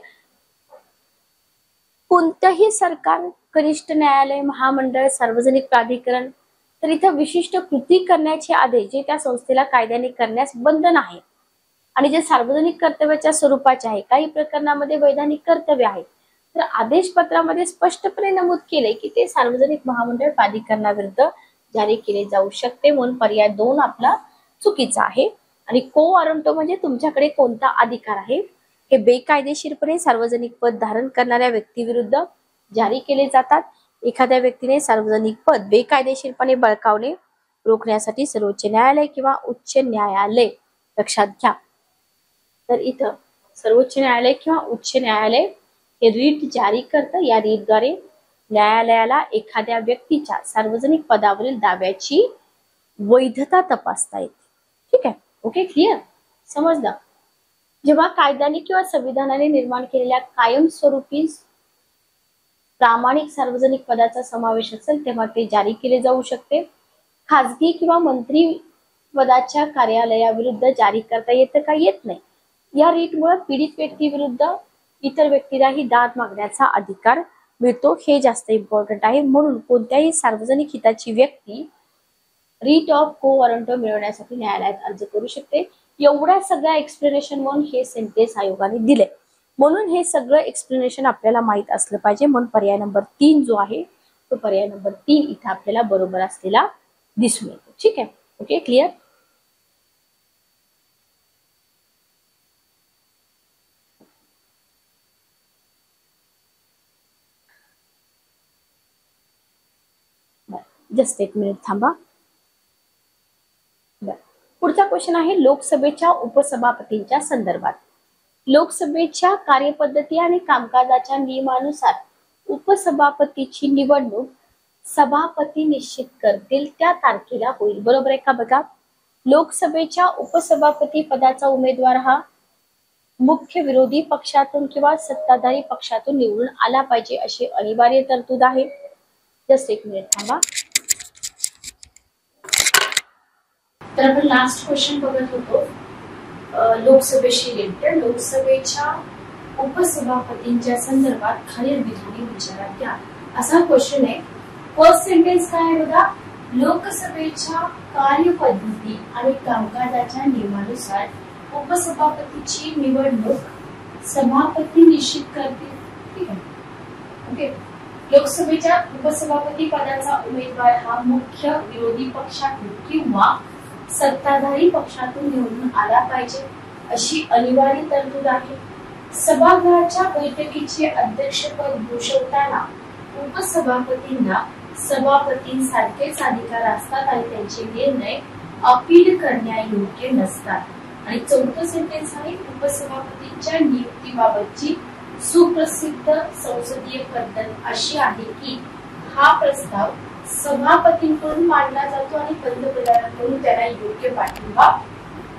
कोणतंही सरकार, कनिष्ठ न्यायालय, महामंडळ, सार्वजनिक प्राधिकरण, तर इथं विशिष्ट कृती करण्याचे आदेश जे त्या संस्थेला कायद्याने करण्यास बंधन आहे आणि जे सार्वजनिक कर्तव्याच्या स्वरूपाचे आहे, काही प्रकरणामध्ये वैधानिक कर्तव्य आहे, तर आदेशपत्रामध्ये स्पष्टपणे नमूद केले की ते सार्वजनिक महामंडळ प्राधिकरणाविरुद्ध जारी केले जाऊ शकते. म्हणून पर्याय 2 आपला चुकीचा आहे. आणि को वॉरंटो म्हणजे तुमच्याकडे कोणता अधिकार आहे हे बेकायदेशीरपणे सार्वजनिक पद धारण करणाऱ्या व्यक्तीविरुद्ध जारी केले जातात. एखाद्या व्यक्तीने सार्वजनिक पद बेकायदेशीरपणे बळकावणे रोखण्यासाठी सर्वोच्च न्यायालय किंवा उच्च न्यायालय, लक्षात घ्या. तर इथं सर्वोच्च न्यायालय किंवा उच्च न्यायालय हे रीट जारी करतं. या रीटद्वारे न्यायालयाला एखाद्या व्यक्तीच्या सार्वजनिक पदावरील दाव्याची वैधता तपासता येते. ठीक आहे, ओके, क्लिअर, समजलं. जेव्हा कायद्याने किंवा संविधानाने निर्माण केलेल्या कायमस्वरूपी प्रामाणिक सार्वजनिक पदाचा समावेश असेल तेव्हा ते जारी केले जाऊ शकते. खाजगी किंवा मंत्री पदाच्या कार्यालयाविरुद्ध जारी करता येतं का? येत नाही. या रीटमुळे पीडित व्यक्तीविरुद्ध इतर व्यक्तीलाही दाद मागण्याचा अधिकार मिळतो. हे जास्त इम्पॉर्टंट आहे. म्हणून कोणत्याही सार्वजनिक हिताची व्यक्ती रीट ऑफ को वॉरंटो मिळवण्यासाठी न्यायालयात अर्ज करू शकते. एवढ्या सगळ्या एक्सप्लेनेशन म्हणून हे सेंटेन्स आयोगाने दिले. म्हणून हे सगळं एक्सप्लेनेशन आपल्याला माहित असलं पाहिजे. म्हणून पर्याय नंबर 3 जो आहे तो पर्याय नंबर 3 इथे आपल्याला बरोबर असलेला दिसून येतो. ठीक आहे, ओके, क्लिअर. जस्ट एक मिनिट थांबा. पुढचा क्वेश्चन आहे लोकसभेच्या उपसभापतींच्या संदर्भात. लोकसभेच्या कार्यपद्धती आणि कामकाजाच्या नियमानुसार उपसभापतीची निवडणूक सभापती निश्चित करतील त्या तारखेला होईल. बरोबर आहे का? बघा, लोकसभेच्या उपसभापती पदाचा उमेदवार हा मुख्य विरोधी पक्षातून किंवा सत्ताधारी पक्षातून निवडून आला पाहिजे अशी अनिवार्य तरतूद आहे. जस्ट एक मिनिट थांबा. तर आपण लास्ट क्वेश्चन बघत होतो लोकसभेशी रिलेटेड. लोकसभेच्या उपसभापतींच्या संदर्भात खालील विधाने विचारात घ्या असा क्वेश्चन आहे. फर्स्ट सेंटेन्स काय आहे बघा, लोकसभेच्या कार्यपद्धती आणि कामकाजाच्या नियमानुसार उपसभापतीची निवडणूक सभापती निश्चित करतील. ठीक आहे, ओके. लोकसभेच्या उपसभापती पदाचा उमेदवार हा मुख्य विरोधी पक्षातून किंवा सत्ताधारी पक्षातून निवडून आला पाहिजे अशी अनिवार्य तरतूद आहे. सभागृहाच्या बैठकीचे अध्यक्षपद भूषवताना उपसभापतींना सभापतींसारखेच अधिकार असतात आणि त्यांचे निर्णय अपील करण्यायोग्य नसतात. आणि चौथं सेंटेन्स आहे उपसभापतींच्या नियुक्तीबाबतची सुप्रसिद्ध संसदीय पद्धत अशी आहे की हा प्रस्ताव सभापतींकडून मांडला जातो आणि पंतप्रधानांकडून त्याला योग्य पाठिंबा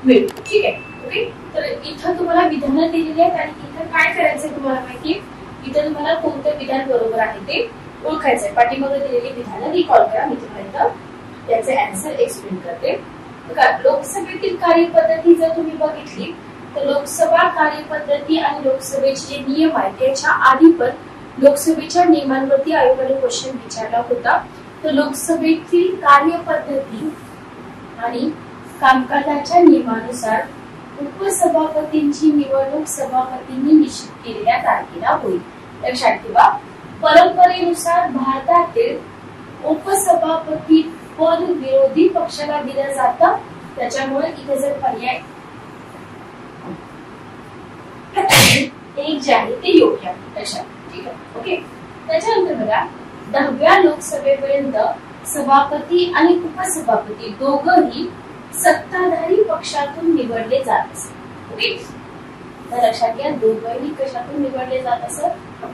मिळतो. ठीक आहे. ओके. तर इथं तुम्हाला विधानं दिलेली आहेत आणि इथं काय करायचंय तुम्हाला माहितीये, इथं तुम्हाला कोणतं विधान बरोबर आहे ते ओळखायचंय. पाठीमागे दिलेली विधानं रिकॉल करा. मी तुम्हाला इथं त्याचे आन्सर एक्सप्लेन करते. बघा, लोकसभेतील कार्यपद्धती जर तुम्ही बघितली तर लोकसभा कार्यपद्धती आणि लोकसभेचे जे नियम आहेत त्याच्या आधी पण लोकसभेच्या नियमांवरती आयोगाने क्वेश्चन विचारला होता. तर लोकसभेतील कार्यपद्धती आणि कामकाजाच्या नियमानुसार उपसभापतींची निवडणूक सभापतींनी निश्चित केलेल्या तारखेला होईल. लक्षात ठेवा, परंपरेनुसार भारतातील उपसभापती पद विरोधी पक्षाला दिलं जातं. त्याच्यामुळे इथे जर पर्याय एक जे आहे ते योग्य आहे. लक्षात. ठीक आहे. ओके. त्याच्यानंतर बघा, 10व्या लोकसभेपर्यंत सभापती आणि उपसभापती दोघंही सत्ताधारी पक्षातून निवडले जात असत. ओके. तर लक्षात घ्या, दोघंही कशातून निवडले जात असत,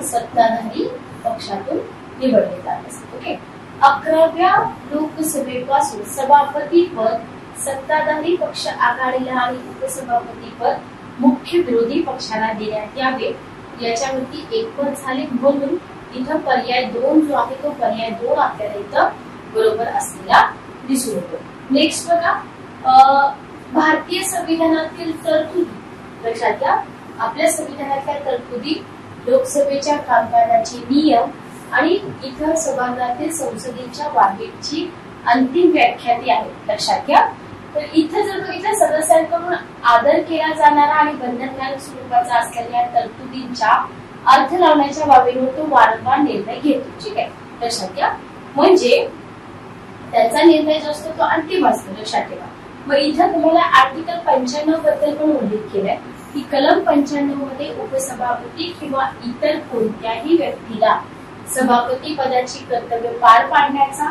सत्ताधारी पक्षातून निवडले जात असत. ओके. 11व्या लोकसभेपासून सभापती पद सत्ताधारी पक्ष आघाडीला आणि उपसभापती पद मुख्य विरोधी पक्षाला देण्यात यावे याच्यावरती एकमत झाले. म्हणून इथं पर्याय 2 जो आहे तो पर्याय 2 आपल्याला इथं बरोबर असलेला दिसून येतो. नेक्स्ट बघा, भारतीय संविधानातील तरतुदी. लक्षात घ्या, आपल्या संविधानातल्या तरतुदी, लोकसभेच्या कामकाजाचे नियम आणि इतर सभागृहातील संसदेच्या वाघेची अंतिम व्याख्याती आहे. लक्षात घ्या. तर इथं जर बघितलं, सदस्यांकडून आदर केला जाणारा आणि बंधनकारक स्वरूपाचा असलेल्या तरतुदींच्या अर्थ लावण्याच्या बाबींवर तो वारंवार निर्णय घेतो. ठीक आहे. लक्षात घ्या, म्हणजे त्यांचा निर्णय जो असतो तो अंतिम असतो. लक्षात ठेवा. मग इथं तुम्हाला आर्टिकल 95 बद्दल पण उल्लेख केलाय की कलम 95 मध्ये उपसभापती किंवा इतर कोणत्याही व्यक्तीला सभापती पदाची कर्तव्य पार पाडण्याचा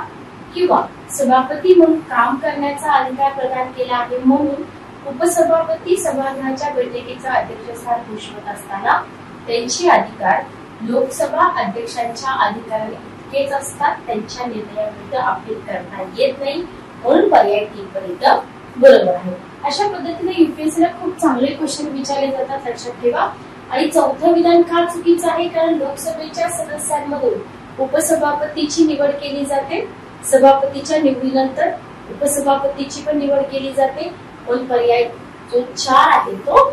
किंवा सभापती म्हणून काम करण्याचा अधिकार प्रदान केला आहे. म्हणून उपसभापती सभागृहाच्या बैठकीचा अध्यक्षस्थान भूषवत असताना त्यांचे अधिकार लोकसभा अध्यक्षांच्या अधिकाराने इतकेच असतात. त्यांच्या निर्णयाविरुद्ध अपील करता येत नाही. म्हणून पर्याय 3 पर्यंत बरोबर आहे. अशा पद्धतीने युपीएससीला खूप चांगले क्वेश्चन विचारले जातात. लक्षात ठेवा. आणि चौथं विधान का चुकीचं आहे, कारण लोकसभेच्या सदस्यांमधून उपसभापतीची निवड केली जाते. सभापतीच्या निवडीनंतर उपसभापतीची पण निवड केली जाते. पण पर्याय जो 4 आहे तो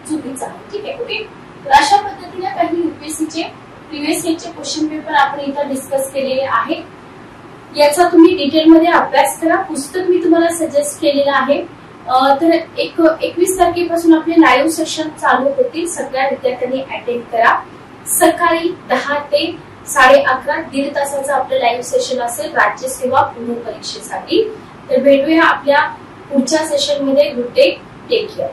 चुकीचा आहे. ठीक आहे. ओके. तर अशा पद्धतीने काही युपीएससीचे प्रिव्हियस इयरचे क्वेश्चन पेपर आपण इथं डिस्कस केलेले आहेत. याचा तुम्ही डिटेलमध्ये अभ्यास करा. पुस्तक मी तुम्हाला सजेस्ट केलेलं आहे. तर 21 तारखेपासून आपले लाईव्ह सेशन चालू होतील. सगळ्या विद्यार्थ्यांनी अटेंड करा. सकाळी 10 ते 11:30 दीड तासाचं आपलं लाईव्ह सेशन असेल राज्यसेवा पुनर्परीक्षेसाठी. तर भेटूया आपल्या पुढच्या सेशन मध्ये. Good day. Take care.